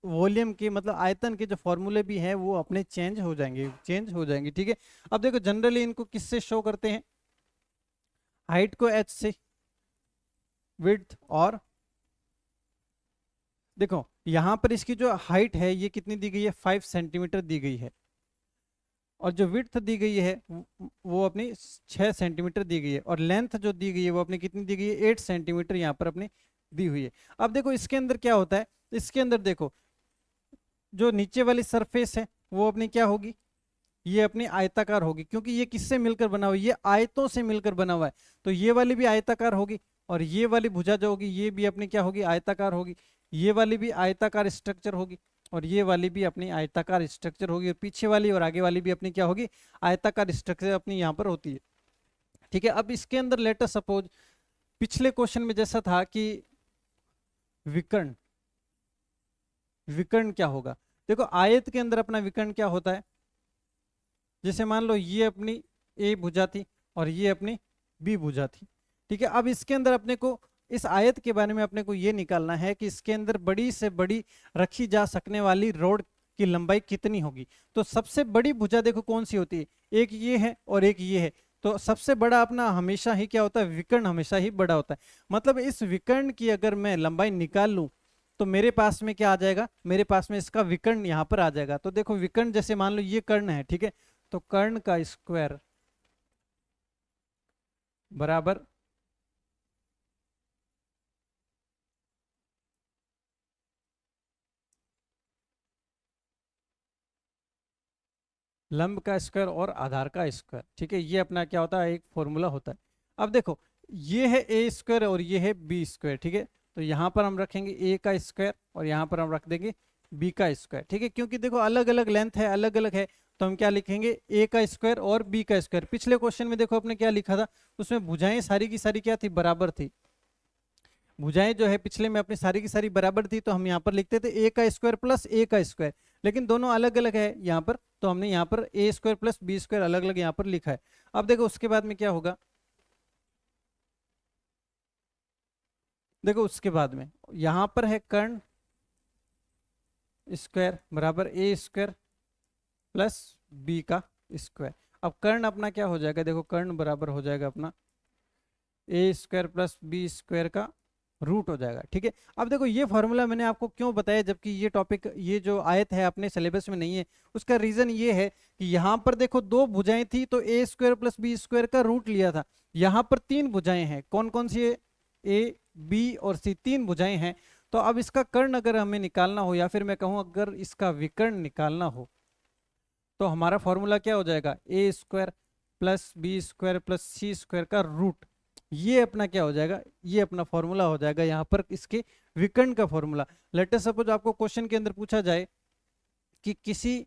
वॉल्यूम के मतलब आयतन के जो फॉर्मूले भी हैं वो अपने चेंज हो जाएंगे, चेंज हो जाएंगे। ठीक है, अब देखो जनरली इनको किससे शो करते हैं, हाइट को h से, विड्थ और देखो यहां पर इसकी जो हाइट है ये कितनी दी गई है, 5 सेंटीमीटर दी गई है, और जो विड्थ दी गई है वो अपनी 6 सेंटीमीटर दी गई है, और लेंथ जो दी गई है वो अपनी कितनी दी गई है, 8 सेंटीमीटर यहाँ पर अपनी दी हुई है। अब देखो इसके अंदर क्या होता है, इसके अंदर देखो जो नीचे वाली सरफेस है वो अपनी क्या होगी, ये अपनी आयताकार होगी, क्योंकि ये किससे मिलकर बना हुआ है, ये आयतों से मिलकर बना हुआ है। तो ये वाली भी आयताकार होगी, और ये वाली भुजा जो होगी ये भी अपनी क्या होगी, आयताकार होगी। ये वाली भी आयताकार स्ट्रक्चर होगी, और ये वाली भी अपनी आयताकार स्ट्रक्चर होगी, और पीछे वाली और आगे वाली भी अपनी क्या होगी, आयताकार स्ट्रक्चर अपनी यहाँ पर होती है। ठीक है, अब इसके अंदर लेटर सपोज पिछले क्वेश्चन में जैसा था कि विकर्ण, विकर्ण क्या होगा, देखो आयत के अंदर अपना विकर्ण क्या होता है, जैसे मान लो ये अपनी ए भुजा थी और ये अपनी बी भुजा थी। ठीक है, अब इसके अंदर अपने को इस आयत के बारे में अपने को ये निकालना है कि इसके अंदर बड़ी से बड़ी रखी जा सकने वाली रोड की लंबाई कितनी होगी। तो सबसे बड़ी भुजा देखो कौन सी होती है, एक ये है और एक ये है। तो सबसे बड़ा अपना हमेशा ही क्या होता है, विकर्ण हमेशा ही बड़ा होता है। मतलब इस विकर्ण की अगर मैं लंबाई निकाल लूं तो मेरे पास में क्या आ जाएगा, मेरे पास में इसका विकर्ण यहाँ पर आ जाएगा। तो देखो विकर्ण जैसे मान लो ये कर्ण है, ठीक है, तो कर्ण का स्क्वायर बराबर लंब का स्क्वायर और आधार का स्क्वायर। ठीक है, ये अपना क्या होता है, एक फॉर्मूला होता है। अब देखो ये है ए स्क्वायर और ये है बी स्क्वायर। ठीक है, तो यहाँ पर हम रखेंगे ए का स्क्वायर और यहाँ पर हम रख देंगे बी का स्क्वायर। ठीक है, क्योंकि देखो अलग अलग लेंथ है, अलग अलग है, तो हम क्या लिखेंगे, ए का स्क्वायर और बी का स्क्वायर। पिछले क्वेश्चन में देखो अपने क्या लिखा था, उसमें भुजाएं सारी की सारी क्या थी, बराबर थी। भुजाएं जो है पिछले में अपनी सारी की सारी बराबर थी, तो हम यहाँ पर लिखते थे ए का स्क्वायर प्लस ए का स्क्वायर, लेकिन दोनों अलग अलग है यहाँ पर, तो हमने यहाँ पर ए स्क्वायर प्लस बी स्क्वायर अलग अलग यहाँ पर लिखा है। अब देखो उसके बाद में क्या होगा, देखो उसके बाद में यहाँ पर है कर्ण स्क्वायर बराबर ए स्क्वायर प्लस बी का स्क्वायर। अब कर्ण अपना क्या हो जाएगा, देखो कर्ण बराबर हो जाएगा अपना ए स्क्वायर प्लस बी स्क्वायर का रूट हो जाएगा। ठीक है, अब देखो ये फॉर्मूला मैंने आपको क्यों बताया, जबकि ये टॉपिक ये जो आयत है अपने सिलेबस में नहीं है, उसका रीजन ये है कि यहाँ पर देखो दो भुजाएं थी तो ए स्क्वायर प्लस बी स्क्वायर का रूट लिया था। यहाँ पर तीन भुजाएं हैं, कौन कौन सी है, ए बी और सी, तीन भुजाएं हैं। तो अब इसका कर्ण अगर हमें निकालना हो, या फिर मैं कहूँ अगर इसका विकर्ण निकालना हो, तो हमारा फॉर्मूला क्या हो जाएगा, A square plus B square plus C square का रूट। ये अपना क्या हो जाएगा, ये अपना फॉर्मूला हो जाएगा यहाँ पर इसके विकर्ण का फॉर्मूला। लेट अस सपोज आपको क्वेश्चन के अंदर पूछा जाए कि किसी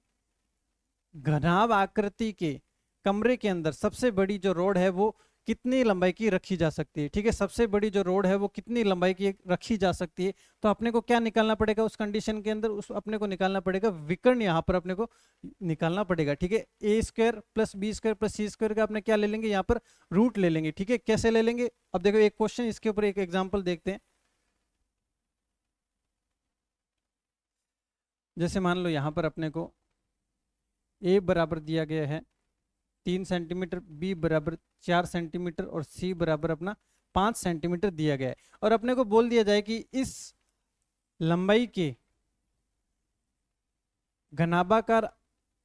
घनाभ आकृति के कमरे के अंदर सबसे बड़ी जो रोड है वो कितनी लंबाई की रखी जा सकती है। ठीक है, सबसे बड़ी जो रोड है वो कितनी लंबाई की रखी जा सकती है, तो अपने को क्या निकालना पड़ेगा उस कंडीशन के अंदर, उस अपने को निकालना पड़ेगा विकर्ण, यहाँ पर अपने को निकालना पड़ेगा। ठीक है, A square plus B square plus C square का अपने क्या ले लेंगे, यहाँ पर रूट ले लेंगे। ठीक है, कैसे ले लेंगे, अब देखो एक क्वेश्चन इसके ऊपर एक एग्जाम्पल देखते हैं। जैसे मान लो यहाँ पर अपने को ए बराबर दिया गया है 3 सेंटीमीटर, बी बराबर 4 सेंटीमीटर और सी बराबर अपना 5 सेंटीमीटर दिया गया है। और अपने को बोल दिया जाए कि इस लंबाई के घनाभाकार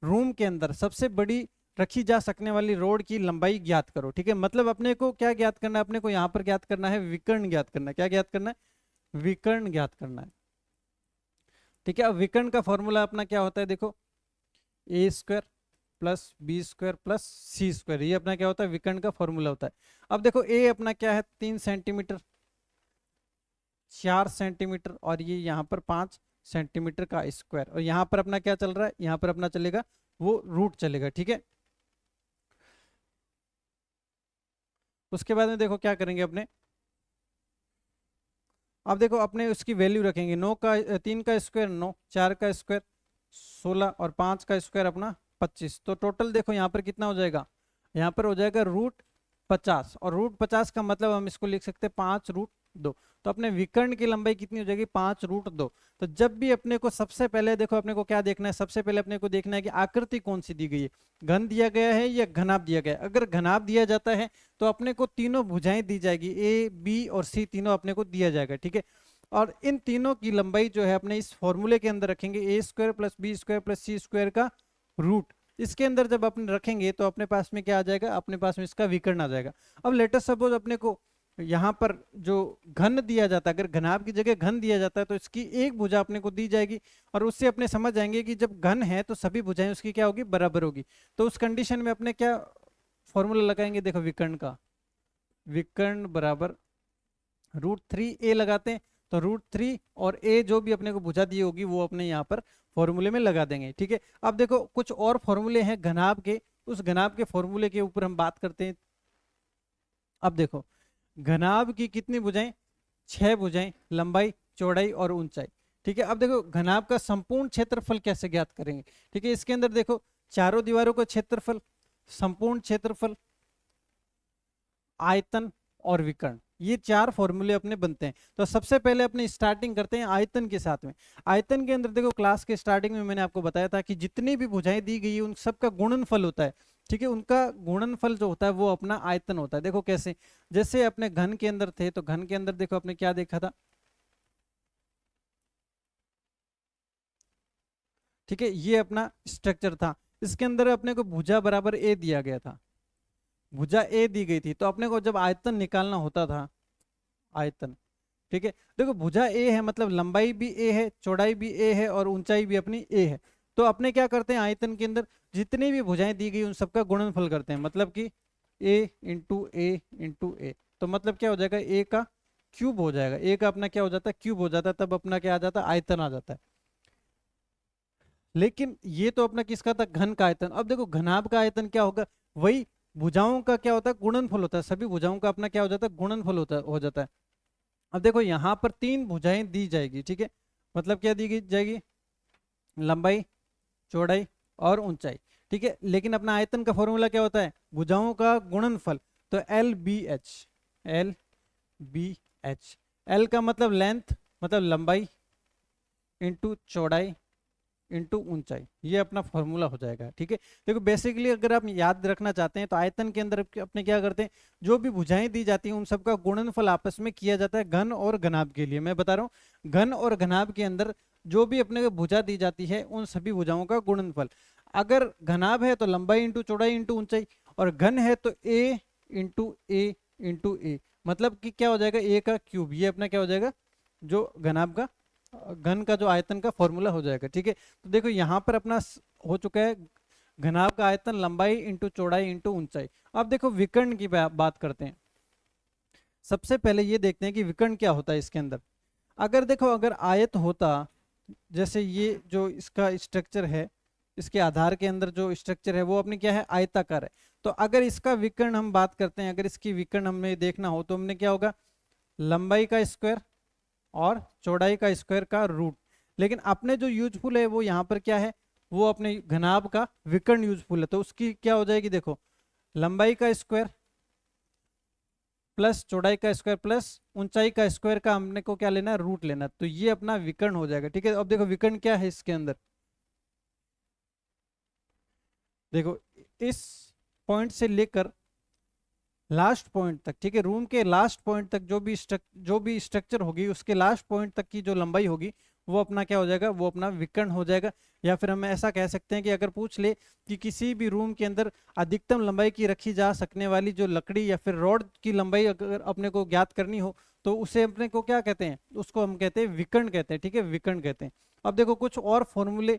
रूम के अंदर सबसे बड़ी रखी जा सकने वाली रोड की लंबाई ज्ञात करो। ठीक है, मतलब अपने को क्या ज्ञात करना है, अपने को यहाँ पर ज्ञात करना है विकर्ण ज्ञात करना है। क्या ज्ञात करना है? विकर्ण ज्ञात करना है। ठीक है, अब विकर्ण का फॉर्मूला अपना क्या होता है, देखो A square plus B square plus C square, ये अपना क्या होता है, विकर्ण का फॉर्मूला होता है। अब देखो ए अपना क्या है 3 सेंटीमीटर, 4 सेंटीमीटर और ये यहाँ पर 5 सेंटीमीटर का स्क्वायर, और यहाँ पर अपना क्या चल रहा है, यहाँ पर अपना चलेगा वो रूट चलेगा। ठीक है, उसके बाद में देखो क्या करेंगे अपने, अब देखो अपने उसकी वैल्यू रखेंगे 3 का स्क्वायर 9, 4 का स्क्वायर 16 और 5 का स्क्वायर अपना 25। तो टोटल देखो यहाँ पर कितना हो जाएगा, यहाँ पर हो जाएगा √50, और √50 का मतलब हम इसको लिख सकते हैं 5√2। तो अपने विकर्ण की लंबाई कितनी हो जाएगी, 5√2। तो जब भी अपने को सबसे पहले देखो अपने को क्या देखना है, सबसे पहले अपने को देखना है कि आकृति कौन सी दी गई है, घन दिया गया है या घनाभ दिया गया है। अगर घनाभ दिया जाता है तो अपने को तीनों भुजाएं दी जाएगी, ए बी और सी तीनों अपने को दिया जाएगा। ठीक है, और इन तीनों की लंबाई जो है अपने इस फॉर्मूले के अंदर रखेंगे, A square plus B square plus C square का रूट। इसके अंदर जब अपने रखेंगे तो अपने पास में क्या आ जाएगा, अपने पास में इसका विकर्ण आ जाएगा। अब लेट अस सपोज अपने को यहाँ पर जो घन दिया जाता है, अगर घनाभ की जगह घन दिया जाता है तो इसकी एक भुजा अपने को दी जाएगी, और उससे अपने समझ जाएंगे कि जब घन है तो सभी भुजाएं उसकी क्या होगी, बराबर होगी। तो उस कंडीशन में अपने क्या फॉर्मूला लगाएंगे, देखो विकर्ण का, विकर्ण बराबर √3a लगाते हैं, तो √3 और a जो भी अपने को भुजा दी होगी वो अपने यहाँ पर फॉर्मूले में लगा देंगे। ठीक है, अब देखो कुछ और फॉर्मूले हैं घनाभ के, उस घनाभ के फॉर्मूले के ऊपर हम बात करते हैं। अब देखो घनाभ की कितनी भुजाएं, 6 भुजाएं, लंबाई चौड़ाई और ऊंचाई। ठीक है, अब देखो घनाभ का संपूर्ण क्षेत्रफल कैसे ज्ञात करेंगे। ठीक है, इसके अंदर देखो चारों दीवारों का क्षेत्रफल, संपूर्ण क्षेत्रफल, आयतन और विकर्ण, ये 4 फॉर्मूले अपने बनते हैं। तो सबसे पहले अपने स्टार्टिंग करते हैं आयतन के साथ में। आयतन के अंदर देखो क्लास के स्टार्टिंग में मैंने आपको बताया था कि जितनी भी भुजाएं दी गई है उन सबका गुणनफल होता है। ठीक है, उनका गुणनफल जो होता है वो अपना आयतन होता है। देखो कैसे, जैसे अपने घन के अंदर थे तो घन के अंदर देखो अपने क्या देखा था। ठीक है, ये अपना स्ट्रक्चर था, इसके अंदर अपने को भुजा बराबर ए दिया गया था, भुजा ए दी गई थी। तो अपने को जब आयतन निकालना होता था, आयतन, ठीक है, देखो भुजा ए है मतलब लंबाई भी ए है, चौड़ाई भी ए है और ऊंचाई भी अपनी ए है। तो अपने क्या करते हैं आयतन के अंदर जितनी भी भुजाएं दी गई उन सबका गुणनफल करते हैं, मतलब कि ए इंटू ए इंटू ए। तो मतलब क्या हो जाएगा, ए का क्यूब हो जाएगा, ए का अपना क्या हो जाता है, क्यूब हो जाता है, तब अपना क्या आ जाता है, आयतन आ जाता है। लेकिन ये तो अपना किसका था, घन का आयतन। अब देखो घनाभ का आयतन क्या होगा, वही भुजाओं का क्या होता है, गुणनफल होता है, सभी भुजाओं का अपना क्या हो जाता है, गुणनफल होता हो जाता है। अब देखो यहाँ पर 3 भुजाएं दी जाएगी। ठीक है, मतलब क्या दी जाएगी, लंबाई चौड़ाई और ऊंचाई। ठीक है, लेकिन अपना आयतन का फॉर्मूला क्या होता है, भुजाओं का गुणनफल। तो LBH, LBH, L का मतलब लेंथ मतलब लंबाई इंटू चौड़ाई इंटू ऊंचाई, ये अपना फॉर्मूला हो जाएगा। ठीक है, देखो बेसिकली अगर आप याद रखना चाहते हैं तो आयतन के अंदर अपने क्या करते हैं, जो भी भुजाएं दी जाती हैं उन सबका गुणनफल आपस में किया जाता है घन और घनाभ के लिए। मैं बता रहा हूँ घन और घनाभ के अंदर जो भी अपने को भुजा दी जाती है उन सभी भुजाओं का गुणनफल, अगर घनाभ है तो लंबाई इंटू चौड़ाई इंटू ऊंचाई, और घन है तो ए इंटू ए इंटू ए, मतलब कि क्या हो जाएगा, ए का क्यूब, ये अपना क्या हो जाएगा, जो घनाभ का घन का जो आयतन का फॉर्मूला हो जाएगा। ठीक है, तो देखो यहाँ पर अपना हो चुका है घनाभ का आयतन लंबाई इंटू चौड़ाई इंटू ऊंचाई। अब देखो विकर्ण की बात करते हैं। सबसे पहले ये देखते हैं कि विकर्ण क्या होता है इसके अंदर। अगर देखो अगर आयत होता, जैसे ये जो इसका स्ट्रक्चर है, इसके आधार के अंदर जो स्ट्रक्चर है वो अपनी क्या है, आयताकार है। तो अगर इसका विकर्ण हम बात करते हैं, अगर इसकी विकर्ण हमें देखना हो तो हमने क्या होगा, लंबाई का स्क्वायर और चौड़ाई का स्क्वायर का रूट। लेकिन अपने जो यूजफुल है वो यहाँ पर क्या है, वो अपने घनाभ का विकर्ण यूजफुल है। तो उसकी क्या हो जाएगी, देखो लंबाई का स्क्वायर प्लस चौड़ाई का स्क्वायर प्लस ऊंचाई का स्क्वायर का हमने को क्या लेना है, रूट लेना है। तो ये अपना विकर्ण हो जाएगा। ठीक है, अब देखो विकर्ण क्या है इसके अंदर, देखो इस पॉइंट से लेकर लास्ट पॉइंट तक, ठीक है, रूम के लास्ट पॉइंट तक जो भी स्ट्रक्चर होगी उसके लास्ट पॉइंट तक की जो लंबाई होगी वो अपना क्या हो जाएगा, वो अपना विकर्ण हो जाएगा। या फिर हम ऐसा कह सकते हैं कि अगर पूछ ले कि किसी भी रूम के अंदर अधिकतम लंबाई की रखी जा सकने वाली जो लकड़ी या फिर रॉड की लंबाई अगर अपने को ज्ञात करनी हो तो उसे अपने को क्या कहते हैं, उसको हम कहते हैं विकर्ण कहते हैं। ठीक है, विकर्ण कहते हैं। अब देखो कुछ और फॉर्मूले,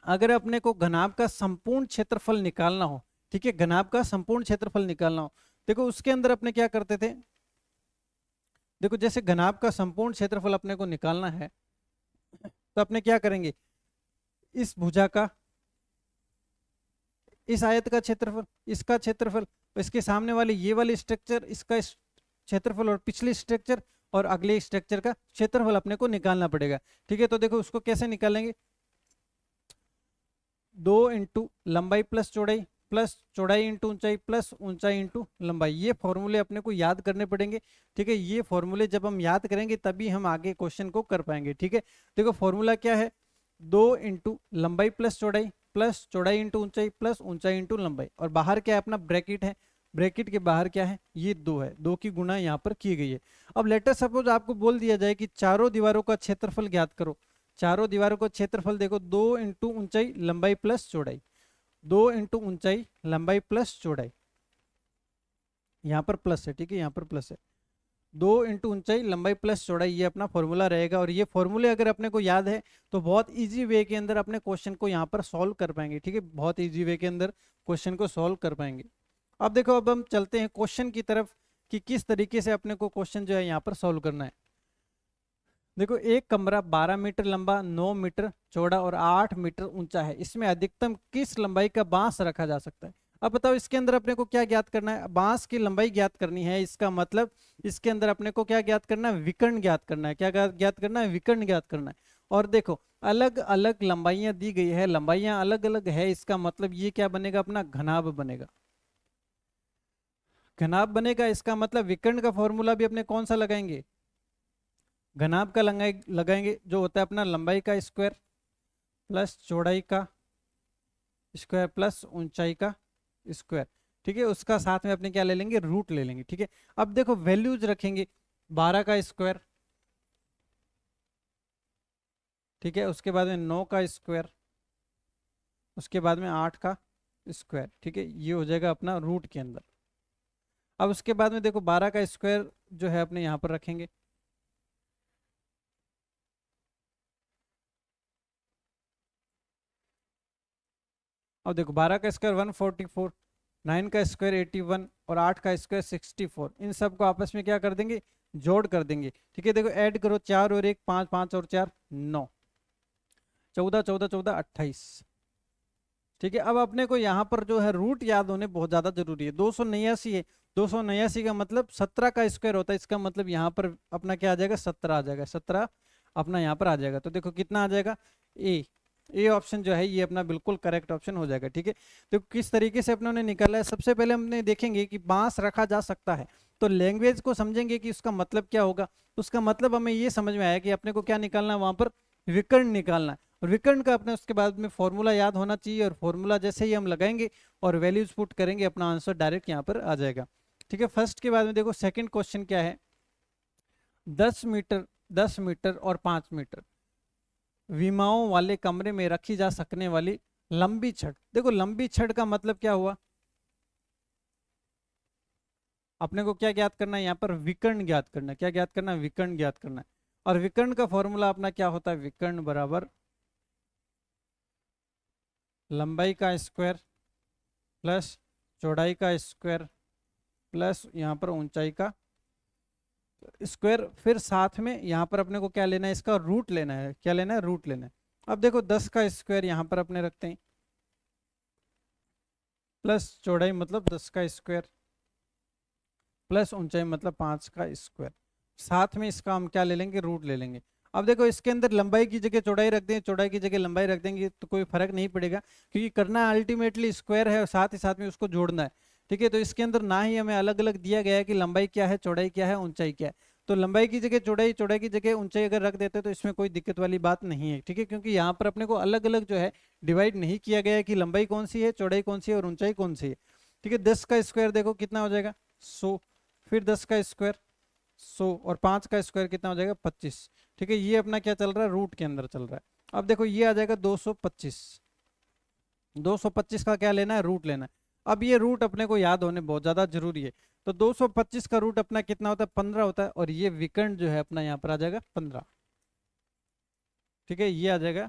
अगर अपने को घनाभ का संपूर्ण क्षेत्रफल निकालना हो, ठीक है, घनाभ का संपूर्ण क्षेत्रफल निकालना हो, देखो उसके अंदर अपने क्या करते थे, देखो जैसे घनाभ का संपूर्ण क्षेत्रफल अपने को निकालना है तो अपने क्या करेंगे, इस भुजा का, इस आयत का क्षेत्रफल, इसका क्षेत्रफल, इसके सामने वाले ये वाले स्ट्रक्चर, इसका क्षेत्रफल, और पिछले स्ट्रक्चर और अगले स्ट्रक्चर का क्षेत्रफल अपने को निकालना पड़ेगा। ठीक है, तो देखो उसको कैसे निकालेंगे, 2 इंटू लंबाई प्लस चौड़ाई इंटू ऊंचाई प्लस ऊंचाई इंटू लंबाई, ये फॉर्मूले अपने को याद करने पड़ेंगे। ठीक है, ये फॉर्मूले जब हम याद करेंगे तभी हम आगे क्वेश्चन को कर पाएंगे। ठीक है, देखो फॉर्मूला क्या है, 2 इंटू लंबाई प्लस चौड़ाई इंटू ऊंचाई प्लस ऊंचाई इंटू लंबाई, और बाहर क्या है अपना ब्रैकेट है, ब्रैकेट के बाहर क्या है, ये 2 है, 2 की गुणा यहाँ पर की गई है। अब लेटर सपोज आपको बोल दिया जाए कि चारों दीवारों का क्षेत्रफल ज्ञात करो, चारों दीवारों का क्षेत्रफल देखो 2 इंटू ऊंचाई लंबाई प्लस चौड़ाई, 2 इंटू ऊंचाई लंबाई प्लस चौड़ाई, यहाँ पर प्लस है, ठीक है, यहाँ पर प्लस है, 2 इंटू ऊंचाई लंबाई प्लस चौड़ाई, ये अपना फॉर्मूला रहेगा। और ये फॉर्मूले अगर अपने को याद है तो बहुत इजी वे के अंदर अपने क्वेश्चन को यहाँ पर सॉल्व कर पाएंगे। ठीक है, बहुत इजी वे के अंदर क्वेश्चन को सॉल्व कर पाएंगे। अब देखो, अब हम चलते हैं क्वेश्चन की तरफ कि किस तरीके से अपने को क्वेश्चन जो है यहाँ पर सॉल्व करना है। देखो एक कमरा 12 मीटर लंबा, 9 मीटर चौड़ा और 8 मीटर ऊंचा है, इसमें अधिकतम किस लंबाई का बांस रखा जा सकता है। अब बताओ इसके अंदर अपने को क्या ज्ञात करना है, बांस की लंबाई ज्ञात करनी है, इसका मतलब इसके अंदर अपने को क्या ज्ञात करना है, विकर्ण ज्ञात करना है। क्या ज्ञात करना है, विकर्ण ज्ञात करना है। और देखो अलग अलग लंबाइयां दी गई है, लंबाइयां अलग अलग है, इसका मतलब ये क्या बनेगा, अपना घनाभ बनेगा, घनाभ बनेगा। इसका मतलब विकर्ण का फॉर्मूला भी अपने कौन सा लगाएंगे, घनाभ का लगाएंगे, जो होता है अपना लंबाई का स्क्वायर प्लस चौड़ाई का स्क्वायर प्लस ऊंचाई का स्क्वायर। ठीक है, उसका साथ में अपने क्या ले लेंगे, रूट ले लेंगे। ठीक है, अब देखो वैल्यूज रखेंगे, 12 का स्क्वायर, ठीक है, उसके बाद में 9 का स्क्वायर, उसके बाद में 8 का स्क्वायर। ठीक है, ये हो जाएगा अपना रूट के अंदर। अब उसके बाद में देखो 12 का स्क्वायर जो है अपने यहाँ पर रखेंगे, अब देखो 12 का स्क्वायर 144, 9 का स्क्वायर 81 और 8 का स्क्वायर 64, इन सब को आपस में क्या कर देंगे, जोड़ कर देंगे। ठीक है, देखो ऐड करो, 4 और 1 5, 5 और 4 9, 14 14 14 28। ठीक है, अब अपने को यहाँ पर जो है रूट याद होने बहुत ज्यादा जरूरी है। 289 है, 289 का मतलब 17 का स्क्वायर होता है, इसका मतलब यहाँ पर अपना क्या आ जाएगा, 17 आ जाएगा, 17 अपना यहाँ पर आ जाएगा। तो देखो कितना आ जाएगा, ए ऑप्शन जो है ये अपना बिल्कुल करेक्ट ऑप्शन हो जाएगा। ठीक है, तो किस तरीके से अपने निकाला है, सबसे पहले हमने देखेंगे कि बांस रखा जा सकता है, तो लैंग्वेज को समझेंगे कि उसका मतलब क्या होगा। उसका मतलब हमें ये समझ में आया कि अपने को क्या निकालना है, वहां पर विकर्ण निकालना है, और विकर्ण का अपने उसके बाद में फॉर्मूला याद होना चाहिए, और फॉर्मूला जैसे ही हम लगाएंगे और वैल्यूज पुट करेंगे अपना आंसर डायरेक्ट यहाँ पर आ जाएगा। ठीक है, फर्स्ट के बाद में देखो सेकंड क्वेश्चन क्या है, 10 मीटर और 5 मीटर विमाओं वाले कमरे में रखी जा सकने वाली लंबी छड़। देखो लंबी छड़ का मतलब क्या हुआ, अपने को क्या ज्ञात करना है, यहाँ पर विकर्ण ज्ञात करना है। क्या ज्ञात करना है, विकर्ण ज्ञात करना है। और विकर्ण का फॉर्मूला अपना क्या होता है, विकर्ण बराबर लंबाई का स्क्वायर प्लस चौड़ाई का स्क्वायर प्लस यहाँ पर ऊंचाई का स्क्वायर, फिर साथ में यहाँ पर अपने को क्या लेना है, इसका रूट लेना है। क्या लेना है, रूट लेना है। अब देखो 10 का स्क्वायर यहाँ पर अपने रखते हैं, प्लस चौड़ाई मतलब 10 का स्क्वायर प्लस ऊंचाई मतलब 5 का स्क्वायर, साथ में इसका हम क्या ले लेंगे, रूट ले लेंगे। अब देखो इसके अंदर लंबाई की जगह चौड़ाई रख दें, चौड़ाई की जगह लंबाई रख देंगे तो कोई फर्क नहीं पड़ेगा, क्योंकि करना अल्टीमेटली स्क्वायर है और साथ ही साथ में उसको जोड़ना है। ठीक है। तो इसके अंदर ना ही हमें अलग अलग दिया गया है कि लंबाई क्या है, चौड़ाई क्या है, ऊंचाई क्या है। तो लंबाई की जगह चौड़ाई, चौड़ाई की जगह ऊंचाई अगर रख देते तो इसमें कोई दिक्कत वाली बात नहीं है। ठीक है, क्योंकि यहाँ पर अपने को अलग अलग जो है डिवाइड नहीं किया गया है कि लंबाई कौन सी है, चौड़ाई कौन सी है और ऊंचाई कौन सी है। ठीक है, 10 का स्क्वायर देखो कितना हो जाएगा 100, फिर 10 का स्क्वायर 100 और 5 का स्क्वायर कितना हो जाएगा 25। ठीक है, ये अपना क्या चल रहा है, रूट के अंदर चल रहा है। अब देखो ये आ जाएगा 225, 225 का क्या लेना है, रूट लेना है। अब ये रूट अपने को याद होने बहुत ज्यादा जरूरी है। तो 225 का रूट अपना कितना होता है, 15 होता है, और ये विकर्ण जो है अपना यहाँ पर आ जाएगा 15। ठीक है, ये आ जाएगा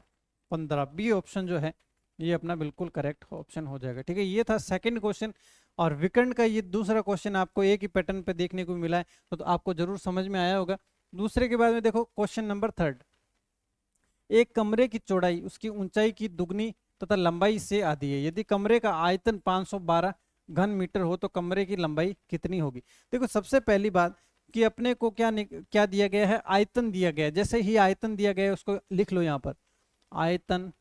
15, बी ऑप्शन जो है ये अपना बिल्कुल करेक्ट ऑप्शन हो जाएगा। ठीक है, ये था सेकंड क्वेश्चन। और विकर्ण का ये दूसरा क्वेश्चन आपको एक ही पैटर्न पे देखने को मिला है, तो आपको जरूर समझ में आया होगा। दूसरे के बाद में देखो क्वेश्चन नंबर 3, एक कमरे की चौड़ाई उसकी ऊंचाई की दुगनी तथा लंबाई से आधी है। यदि कमरे का आयतन 512 घन मीटर हो तो कमरे की लंबाई कितनी होगी। देखो सबसे पहली बात कि अपने को क्या दिया गया है, आयतन दिया गया है। जैसे ही आयतन दिया गया है उसको लिख लो यहाँ पर, आयतन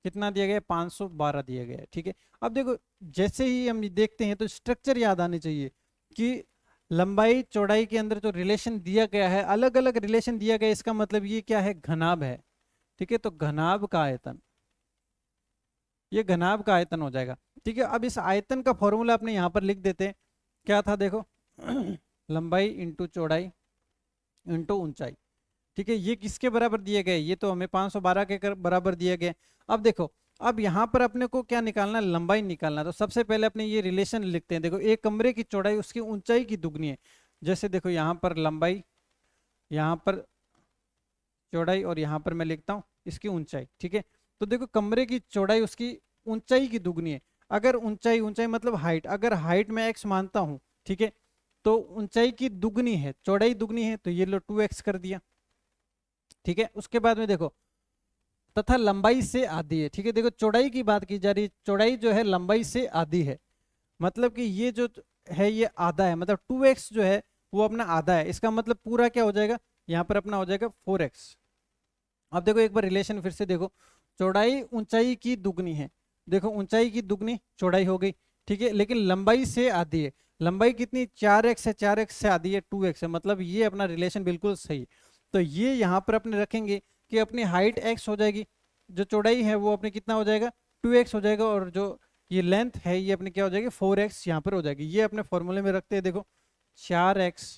कितना दिया गया है, 512 दिया गया है। ठीक है, अब देखो जैसे ही हम देखते हैं तो स्ट्रक्चर याद आने चाहिए कि लंबाई चौड़ाई के अंदर जो रिलेशन दिया गया है, अलग अलग रिलेशन दिया गया है, इसका मतलब ये क्या है, घनाभ है। ठीक है, तो घनाभ का आयतन, ये घनाभ का आयतन हो जाएगा। ठीक है, अब इस आयतन का फॉर्मूला अपने यहाँ पर लिख देते हैं। क्या था देखो लंबाई इंटू चौड़ाई इंटू ऊंचाई। ठीक है, ये किसके बराबर दिए गए, ये तो हमें 512 के बराबर दिए गए। अब देखो, अब यहाँ पर अपने को क्या निकालना है, लंबाई निकालना है। तो सबसे पहले अपने ये रिलेशन लिखते हैं। देखो एक कमरे की चौड़ाई उसकी ऊंचाई की दुगनी है। जैसे देखो यहाँ पर लंबाई, यहाँ पर चौड़ाई, और यहाँ पर मैं लिखता हूँ इसकी ऊंचाई। ठीक है, तो देखो कमरे की चौड़ाई उसकी ऊंचाई की दुगनी है। अगर ऊंचाई, ऊंचाई मतलब हाइट, अगर हाइट में x मानता हूँ, ठीक है, तो ऊंचाई की दुगनी है, चौड़ाई दुगनी है, तो ये लो 2x कर दिया। ठीक है, उसके बाद में देखो तथा लंबाई से आधी है। ठीक है, देखो चौड़ाई की बात की जा रही है, चौड़ाई जो है लंबाई से आधी है, मतलब कि ये जो है ये आधा है, मतलब 2x जो है वो अपना आधा है। इसका मतलब पूरा क्या हो जाएगा, यहाँ पर अपना हो जाएगा 4x। अब देखो एक बार रिलेशन फिर से देखो, चौड़ाई ऊंचाई की दुगनी है, देखो ऊंचाई की दुगनी चौड़ाई हो गई। ठीक है, लेकिन लंबाई से आधी है, लंबाई कितनी 4x है, 4x से आधी है 2x है, मतलब ये अपना रिलेशन बिल्कुल सही। तो ये यहाँ पर अपने रखेंगे कि अपनी हाइट x हो जाएगी, जो चौड़ाई है वो अपने कितना हो जाएगा 2x हो जाएगा, और जो ये लेंथ है ये अपने क्या हो जाएगी 4x यहाँ पर हो जाएगी। ये अपने फॉर्मूले में रखते हैं। देखो 4x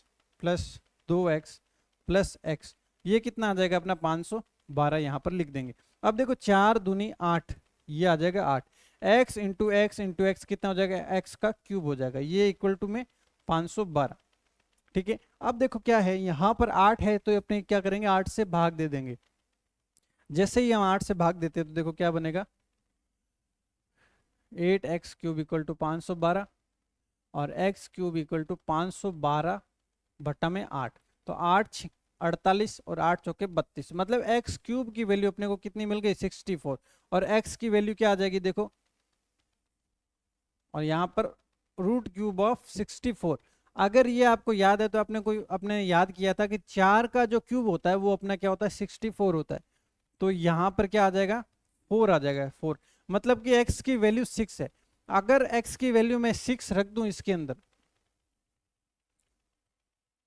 plus 2x plus x, ये कितना आ जाएगा अपना 512 यहाँ पर लिख देंगे। अब देखो 4 दूनी 8, ये आ जाएगा 8, x into x into x कितना हो जाएगा, x का क्यूब हो जाएगा, ये इक्वल टू में 512। ठीक है, अब देखो क्या है, यहाँ पर 8 है तो अपने क्या करेंगे 8 से भाग दे देंगे। जैसे ही हम 8 से भाग देते हैं तो देखो क्या बनेगा, 8x क्यूब इक्वल टू 512 और x क्यूब इक्वल टू 512 बटा में 8, तो 8 48 और 8 चौके 32, मतलब x क्यूब की वैल्यू अपने को कितनी मिल गई 64, और x की वैल्यू क्या आ जाएगी देखो, और यहाँ पर रूट क्यूब ऑफ 64। अगर ये आपको याद है तो अपने याद किया था कि 4 का जो क्यूब होता है वो अपना क्या होता है 64 होता है, तो यहाँ पर क्या आ जाएगा 4 आ जाएगा 4, मतलब कि x की वैल्यू 6 है। अगर x की वैल्यू मैं 6 रख दूं इसके अंदर,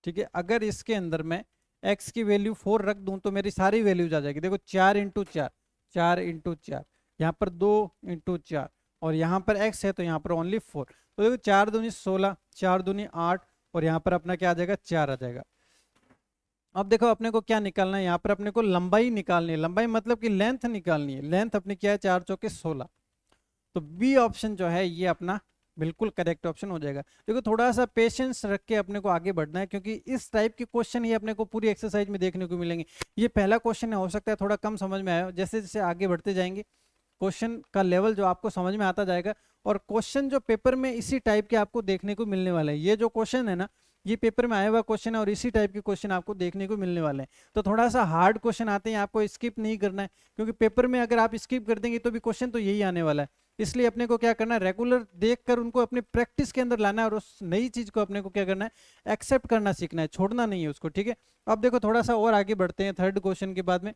ठीक है, अगर इसके अंदर मैं x की वैल्यू 4 रख दूं तो मेरी सारी वैल्यूज आ जाएगी। देखो 4 इंटू 4, 4 इंटू 4, यहाँ पर 2 इंटू 4, और यहाँ पर x है तो यहाँ पर ओनली 4। तो देखो 4 दूनी 16, 4 दूनी 8, और यहाँ पर अपना क्या आ जाएगा 4 आ जाएगा। अब देखो अपने को क्या निकालना है, यहाँ पर अपने को लंबाई निकालनी है, लंबाई मतलब कि लेंथ निकालनी है। लेंथ अपनी क्या है 4 चौके 16, तो बी ऑप्शन जो है ये अपना बिल्कुल करेक्ट ऑप्शन हो जाएगा। देखो थोड़ा सा पेशेंस रख के अपने को आगे बढ़ना है, क्योंकि इस टाइप के क्वेश्चन ही अपने को पूरी एक्सरसाइज में देखने को मिलेंगे। ये पहला क्वेश्चन है, हो सकता है थोड़ा कम समझ में आया, जैसे जैसे आगे बढ़ते जाएंगे क्वेश्चन का लेवल जो आपको समझ में आता जाएगा, और क्वेश्चन जो पेपर में इसी टाइप के आपको देखने को मिलने वाले हैं। ये जो क्वेश्चन है ना, ये पेपर में आया हुआ क्वेश्चन है, और इसी टाइप के क्वेश्चन आपको देखने को मिलने वाले हैं। तो थोड़ा सा हार्ड क्वेश्चन आते हैं, आपको स्किप नहीं करना है, क्योंकि पेपर में अगर आप स्किप कर देंगे तो भी क्वेश्चन तो यही आने वाला है। इसलिए अपने को क्या करना है, रेगुलर देखकर उनको अपने प्रैक्टिस के अंदर लाना है, और उस नई चीज को अपने को क्या करना है एक्सेप्ट करना सीखना है, छोड़ना नहीं है उसको। ठीक है, अब देखो थोड़ा सा और आगे बढ़ते हैं थर्ड क्वेश्चन के बाद में।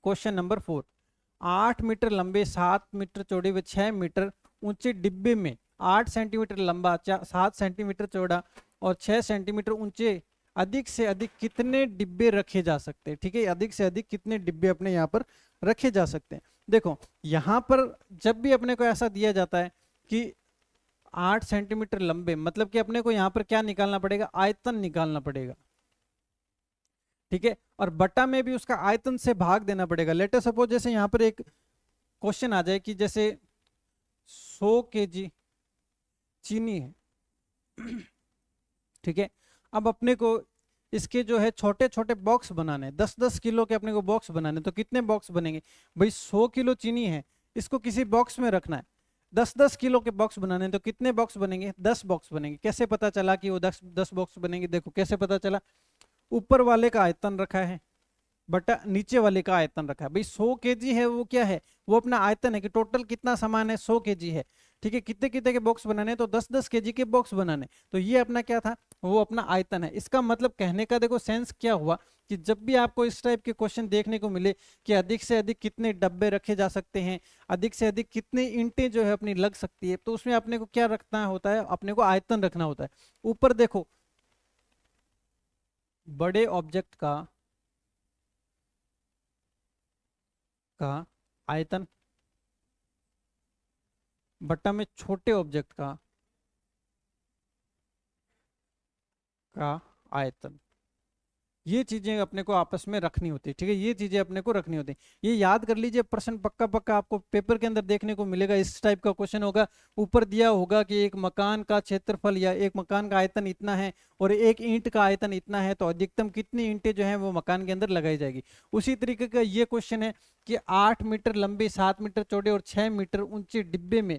क्वेश्चन नंबर 4, 8 मीटर लंबे 7 मीटर चौड़े व 6 मीटर ऊंचे डिब्बे में 8 सेंटीमीटर लंबा, 7 सेंटीमीटर चौड़ा और 6 सेंटीमीटर ऊंचे, अधिक से अधिक कितने डिब्बे रखे जा सकते हैं? ठीक है, अधिक से अधिक कितने डिब्बे अपने यहाँ पर रखे जा सकते हैं। देखो यहाँ पर जब भी अपने को ऐसा दिया जाता है कि 8 सेंटीमीटर लंबे, मतलब कि अपने को यहाँ पर क्या निकालना पड़ेगा? आयतन निकालना पड़ेगा। ठीक है, और बटा में भी उसका आयतन से भाग देना पड़ेगा। लेट अस सपोज जैसे यहाँ पर एक क्वेश्चन आ जाए कि जैसे 100 केजी चीनी है। ठीक है, अब अपने को इसके जो है छोटे छोटे बॉक्स बनाने, 10-10 किलो के अपने को बॉक्स बनाने, तो कितने बॉक्स बनेंगे भाई? 100 किलो चीनी है, इसको किसी बॉक्स में रखना है। 10-10 किलो के बॉक्स बनाने, तो कितने बॉक्स बनेंगे? 10 बॉक्स बनेंगे। कैसे पता चला कि वो 10 बॉक्स बनेंगे? देखो कैसे पता चला, ऊपर वाले का आयतन रखा है बटा नीचे वाले का आयतन रखा है। भाई 100 केजी है, वो क्या है? वो अपना आयतन है कि टोटल कितना सामान है, 100 केजी है। ठीक है, कितने कितने के बॉक्स बनाने? तो 10-10 केजी के बॉक्स बनाने। तो ये अपना क्या था? वो अपना आयतन है। इसका मतलब कहने का देखो सेंस क्या हुआ कि जब भी आपको इस टाइप के क्वेश्चन देखने को मिले कि अधिक से अधिक कितने डब्बे रखे जा सकते हैं, अधिक से अधिक कितनी ईंटें जो है अपनी लग सकती है, तो उसमें अपने को क्या रखना होता है? अपने को आयतन रखना होता है। ऊपर देखो, बड़े ऑब्जेक्ट का आयतन बट्टा में छोटे ऑब्जेक्ट का आयतन, ये चीजें अपने को आपस में रखनी होती है। ठीक है, ये चीजें अपने को रखनी होती है। ये याद कर लीजिए, प्रश्न पक्का पक्का आपको पेपर के अंदर देखने को मिलेगा। इस टाइप का क्वेश्चन होगा, ऊपर दिया होगा कि एक मकान का क्षेत्रफल या एक मकान का आयतन इतना है और एक ईंट का आयतन इतना है, तो अधिकतम कितनी ईंटें जो है वो मकान के अंदर लगाई जाएगी। उसी तरीके का ये क्वेश्चन है कि 8 मीटर लंबे, 7 मीटर चौड़े और 6 मीटर ऊंचे डिब्बे में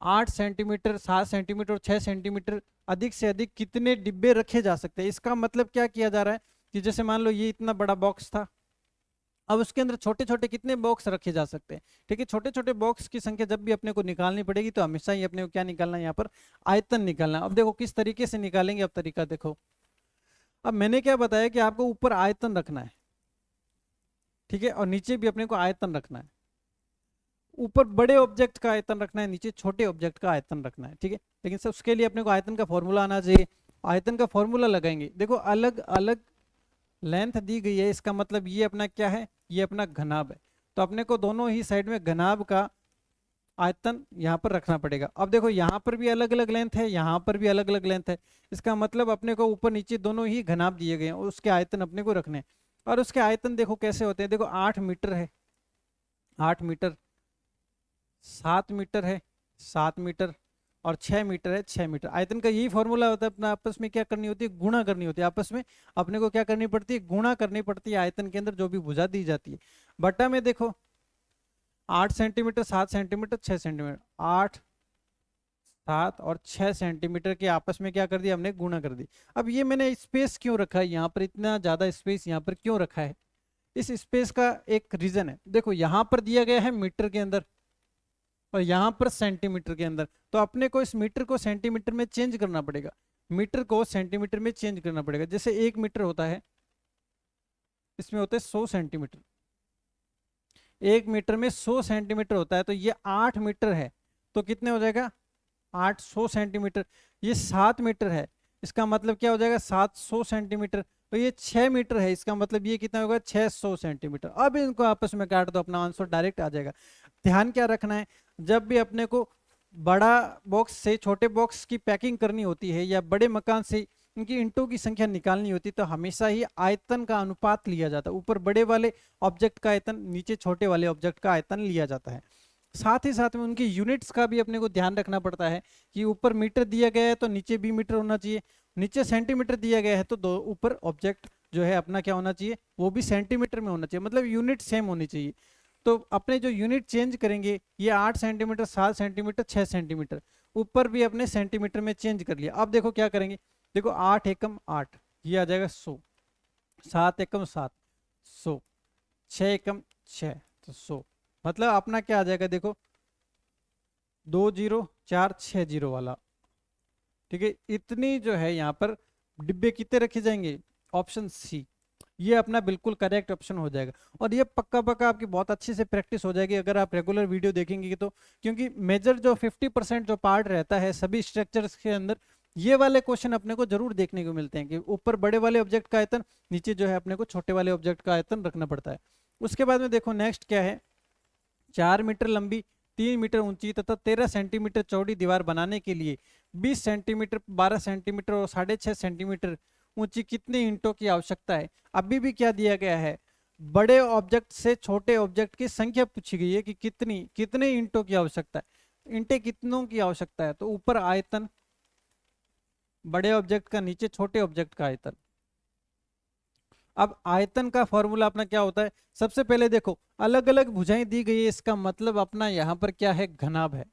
8 सेंटीमीटर, 7 सेंटीमीटर और 6 सेंटीमीटर अधिक से अधिक कितने डिब्बे रखे जा सकते हैं। इसका मतलब क्या किया जा रहा है कि जैसे मान लो ये इतना बड़ा बॉक्स था, अब उसके अंदर छोटे छोटे कितने बॉक्स रखे जा सकते हैं। ठीक है, छोटे छोटे बॉक्स की संख्या जब भी अपने को निकालनी पड़ेगी तो हमेशा ही अपने को क्या निकालना है? यहाँ पर आयतन निकालना। अब देखो किस तरीके से निकालेंगे, अब तरीका देखो। अब मैंने क्या बताया कि आपको ऊपर आयतन रखना है, ठीक है, और नीचे भी अपने को आयतन रखना है। ऊपर बड़े ऑब्जेक्ट का आयतन रखना है, नीचे छोटे ऑब्जेक्ट का आयतन रखना है। ठीक है, लेकिन सब उसके लिए अपने को आयतन का फॉर्मूला आना चाहिए। आयतन का फॉर्मूला लगाएंगे। देखो अलग अलग लेंथ दी गई है, इसका मतलब ये अपना क्या है? ये अपना घनाभ है। तो अपने को दोनों ही साइड में घनाभ का आयतन यहाँ पर रखना पड़ेगा। अब देखो यहाँ पर भी अलग अलग लेंथ है, यहाँ पर भी अलग अलग लेंथ है। इसका मतलब अपने को ऊपर नीचे दोनों ही घनाभ दिए गए हैं और उसके आयतन अपने को रखने हैं। और उसके आयतन देखो कैसे होते हैं। देखो 8 मीटर है, 8 मीटर, 7 मीटर है, 7 मीटर और 6 मीटर है, 6 मीटर। आयतन का यही फॉर्मूला होता है। अपना आपस में क्या करनी होती है? गुणा करनी होती है। आपस में अपने को क्या करनी पड़ती है? गुणा करनी पड़ती है आयतन के अंदर जो भी भुजा दी जाती है। बट्टा में देखो 8 सेंटीमीटर, 7 सेंटीमीटर, 6 सेंटीमीटर, 8, 7 और 6 सेंटीमीटर के आपस में क्या कर दिया? हमने गुणा कर दी। अब ये मैंने स्पेस क्यों रखा है यहाँ पर? इतना ज्यादा स्पेस यहाँ पर क्यों रखा है? इस स्पेस का एक रीजन है। देखो यहाँ पर दिया गया है मीटर के अंदर और यहाँ पर सेंटीमीटर के अंदर, तो अपने को इस मीटर को सेंटीमीटर में चेंज करना पड़ेगा। मीटर को सेंटीमीटर में चेंज करना पड़ेगा। जैसे 1 मीटर होता है, इसमें होता है 100 सेंटीमीटर। 1 मीटर में 100 सेंटीमीटर होता है, तो ये 8 मीटर है, तो कितने हो जाएगा? 800 सेंटीमीटर। ये 7 मीटर है, इसका मतलब क्या हो जाएगा? 700 सेंटीमीटर। तो ये 6 मीटर है, इसका मतलब ये कितना होगा? 600 सेंटीमीटर। अब इनको आपस में काट दो, अपना आंसर डायरेक्ट आ जाएगा। ध्यान क्या रखना है, जब भी अपने को बड़ा बॉक्स से छोटे बॉक्स की पैकिंग करनी होती है या बड़े मकान से इनकी ईंटों की संख्या निकालनी होती है, तो हमेशा ही आयतन का अनुपात लिया जाता है। ऊपर बड़े वाले ऑब्जेक्ट का आयतन, नीचे छोटे वाले ऑब्जेक्ट का आयतन लिया जाता है। साथ ही साथ में उनकी यूनिट्स का भी अपने को ध्यान रखना पड़ता है कि ऊपर मीटर दिया गया है तो नीचे भी मीटर होना चाहिए, नीचे सेंटीमीटर दिया गया है तो दो ऊपर ऑब्जेक्ट जो है अपना क्या होना चाहिए? वो भी सेंटीमीटर में होना चाहिए, मतलब यूनिट सेम होनी चाहिए। तो अपने जो यूनिट चेंज करेंगे, ये 8 सेंटीमीटर, 7 सेंटीमीटर, 6 सेंटीमीटर, ऊपर भी अपने सेंटीमीटर में चेंज कर लिया। अब देखो क्या करेंगे, देखो 8 एकम 8, ये आ जाएगा 100, 7 एकम 7, 100, 6 एकम 6, तो 100। मतलब अपना क्या आ जाएगा? देखो 2046 वाला। ठीक है, इतनी जो है यहाँ पर डिब्बे कितने रखे जाएंगे? Option C. ये अपना बिल्कुल करेक्ट ऑप्शन हो जाएगा। और ये पक्का पक्का आपकी बहुत अच्छी से प्रैक्टिस हो जाएगी अगर आप रेगुलर वीडियो देखेंगे तो, क्योंकि मेजर जो 50% जो पार्ट रहता है सभी स्ट्रक्चर्स के अंदर, ये वाले क्वेश्चन अपने को जरूर देखने को मिलते हैं कि ऊपर बड़े वाले ऑब्जेक्ट का आयतन, नीचे जो है अपने को छोटे वाले ऑब्जेक्ट का आयतन रखना पड़ता है। उसके बाद में देखो नेक्स्ट क्या है, 4 मीटर लंबी, 3 मीटर ऊंची तथा 13 सेंटीमीटर चौड़ी दीवार बनाने के लिए 20 सेंटीमीटर, 12 सेंटीमीटर और 6.5 सेंटीमीटर ऊंची कितने ईंटों की आवश्यकता है। अभी भी क्या दिया गया है, बड़े ऑब्जेक्ट से छोटे ऑब्जेक्ट की संख्या पूछी गई है कि कितने ईंटों की आवश्यकता है, ईंटें कितनों की आवश्यकता है। तो ऊपर आयतन बड़े ऑब्जेक्ट का, नीचे छोटे ऑब्जेक्ट का आयतन। अब आयतन का फॉर्मूला अपना क्या होता है, सबसे पहले देखो अलग अलग भुजाएं दी गई है, इसका मतलब अपना यहाँ पर क्या है, घनाभ है।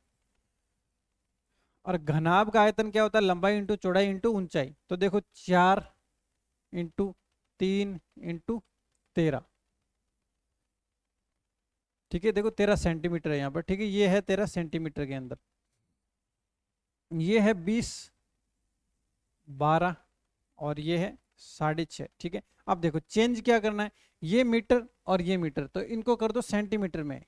और घनाभ का आयतन क्या होता है, लंबाई इंटू चौड़ाई इंटू ऊंचाई। तो देखो 4 इंटू 3 इंटू 13, ठीक है। देखो 13 सेंटीमीटर है यहाँ पर, ठीक है। ये है 13 सेंटीमीटर के अंदर, ये है 20, 12 और ये है 6.5, ठीक है। अब देखो चेंज क्या करना है, ये मीटर और ये मीटर, तो इनको कर दो सेंटीमीटर में,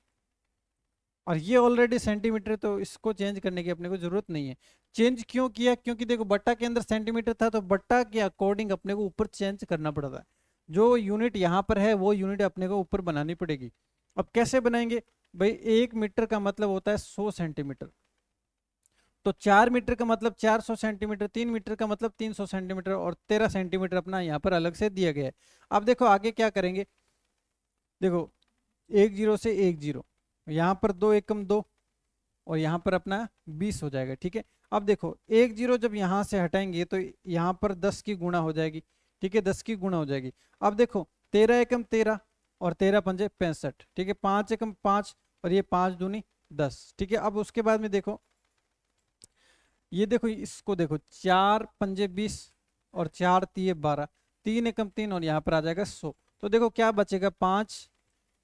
और ये ऑलरेडी सेंटीमीटर, तो इसको चेंज करने की अपने को जरूरत नहीं है। चेंज क्यों किया, क्योंकि देखो बट्टा के अंदर सेंटीमीटर था, तो बट्टा के अकॉर्डिंग अपने को ऊपर चेंज करना पड़ता है। जो यूनिट यहाँ पर है वो यूनिट अपने को ऊपर बनानी पड़ेगी। अब कैसे बनाएंगे भाई, 1 मीटर का मतलब होता है 100 सेंटीमीटर, तो 4 मीटर का मतलब 400 सेंटीमीटर, 3 मीटर का मतलब 300 सेंटीमीटर, और 13 सेंटीमीटर अपना यहाँ पर अलग से दिया गया है। अब देखो आगे क्या करेंगे, देखो 1 0 से 1 0, यहाँ पर 2 एकम 2, और यहाँ पर अपना 20 हो जाएगा, ठीक है। अब देखो 1 0 जब यहाँ से हटाएंगे तो यहाँ पर 10 की गुणा हो जाएगी, ठीक है, 10 की गुणा हो जाएगी। अब देखो 13 एकम 13 और 13 पंजे 65, ठीक है, 5 एकम 5 और ये 5 दूनी 10, ठीक है। अब उसके बाद में देखो ये देखो इसको देखो 4 पंजे 20 और 4 तिये 12, 3 एकम 3 और यहाँ पर आ जाएगा 100। तो देखो क्या बचेगा, 5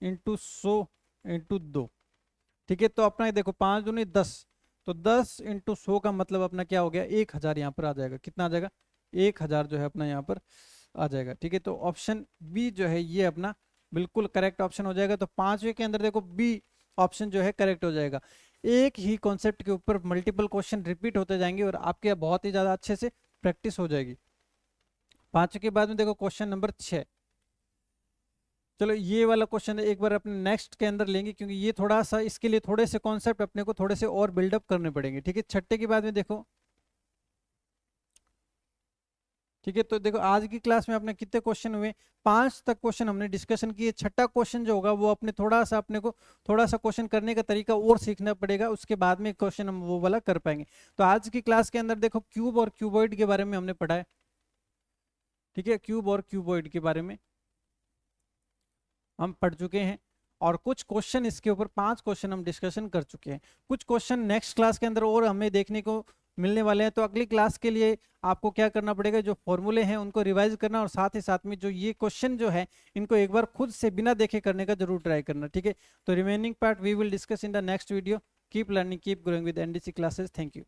इंटू 100 इंटू 2, ठीक है। तो अपना देखो 5 दूनी 10, तो 10 इंटू 100 का मतलब अपना क्या हो गया, 1000 यहाँ पर आ जाएगा। कितना आ जाएगा, 1000 जो है अपना यहाँ पर आ जाएगा, ठीक है। तो ऑप्शन बी जो है ये अपना बिल्कुल करेक्ट ऑप्शन हो जाएगा। तो 5वें के अंदर देखो बी ऑप्शन जो है करेक्ट हो जाएगा। एक ही कॉन्सेप्ट के ऊपर मल्टीपल क्वेश्चन रिपीट होते जाएंगे और आपके बहुत ही ज्यादा अच्छे से प्रैक्टिस हो जाएगी। 5 के बाद में देखो क्वेश्चन नंबर 6। चलो ये वाला क्वेश्चन एक बार अपने नेक्स्ट के अंदर लेंगे, क्योंकि ये थोड़ा सा, इसके लिए थोड़े से कॉन्सेप्ट अपने को थोड़े से और बिल्डअप करने पड़ेंगे, ठीक है। 6 के बाद में देखो, ठीक है। तो देखो आज की क्लास में अपने कितने क्वेश्चन हुए, 5 तक क्वेश्चन हमने डिस्कशन किए। 6ठा क्वेश्चन जो होगा वो अपने थोड़ा सा अपने को थोड़ा सा क्वेश्चन करने का तरीका और सीखना पड़ेगा, उसके बाद में क्वेश्चन हम वो वाला कर पाएंगे। तो आज की क्लास के अंदर देखो क्यूब और क्यूबॉइड के बारे में हमने पढ़ा है, ठीक है। क्यूब और क्यूबॉइड के बारे में हम पढ़ चुके हैं, और कुछ क्वेश्चन इसके ऊपर 5 क्वेश्चन हम डिस्कशन कर चुके हैं। कुछ क्वेश्चन नेक्स्ट क्लास के अंदर और हमें देखने को मिलने वाले हैं। तो अगली क्लास के लिए आपको क्या करना पड़ेगा, जो फॉर्मूले हैं उनको रिवाइज करना, और साथ ही साथ में जो ये क्वेश्चन जो है इनको एक बार खुद से बिना देखे करने का जरूर ट्राई करना, ठीक है। तो remaining part we will discuss in the next video. Keep learning, keep growing with NDC classes. Thank you.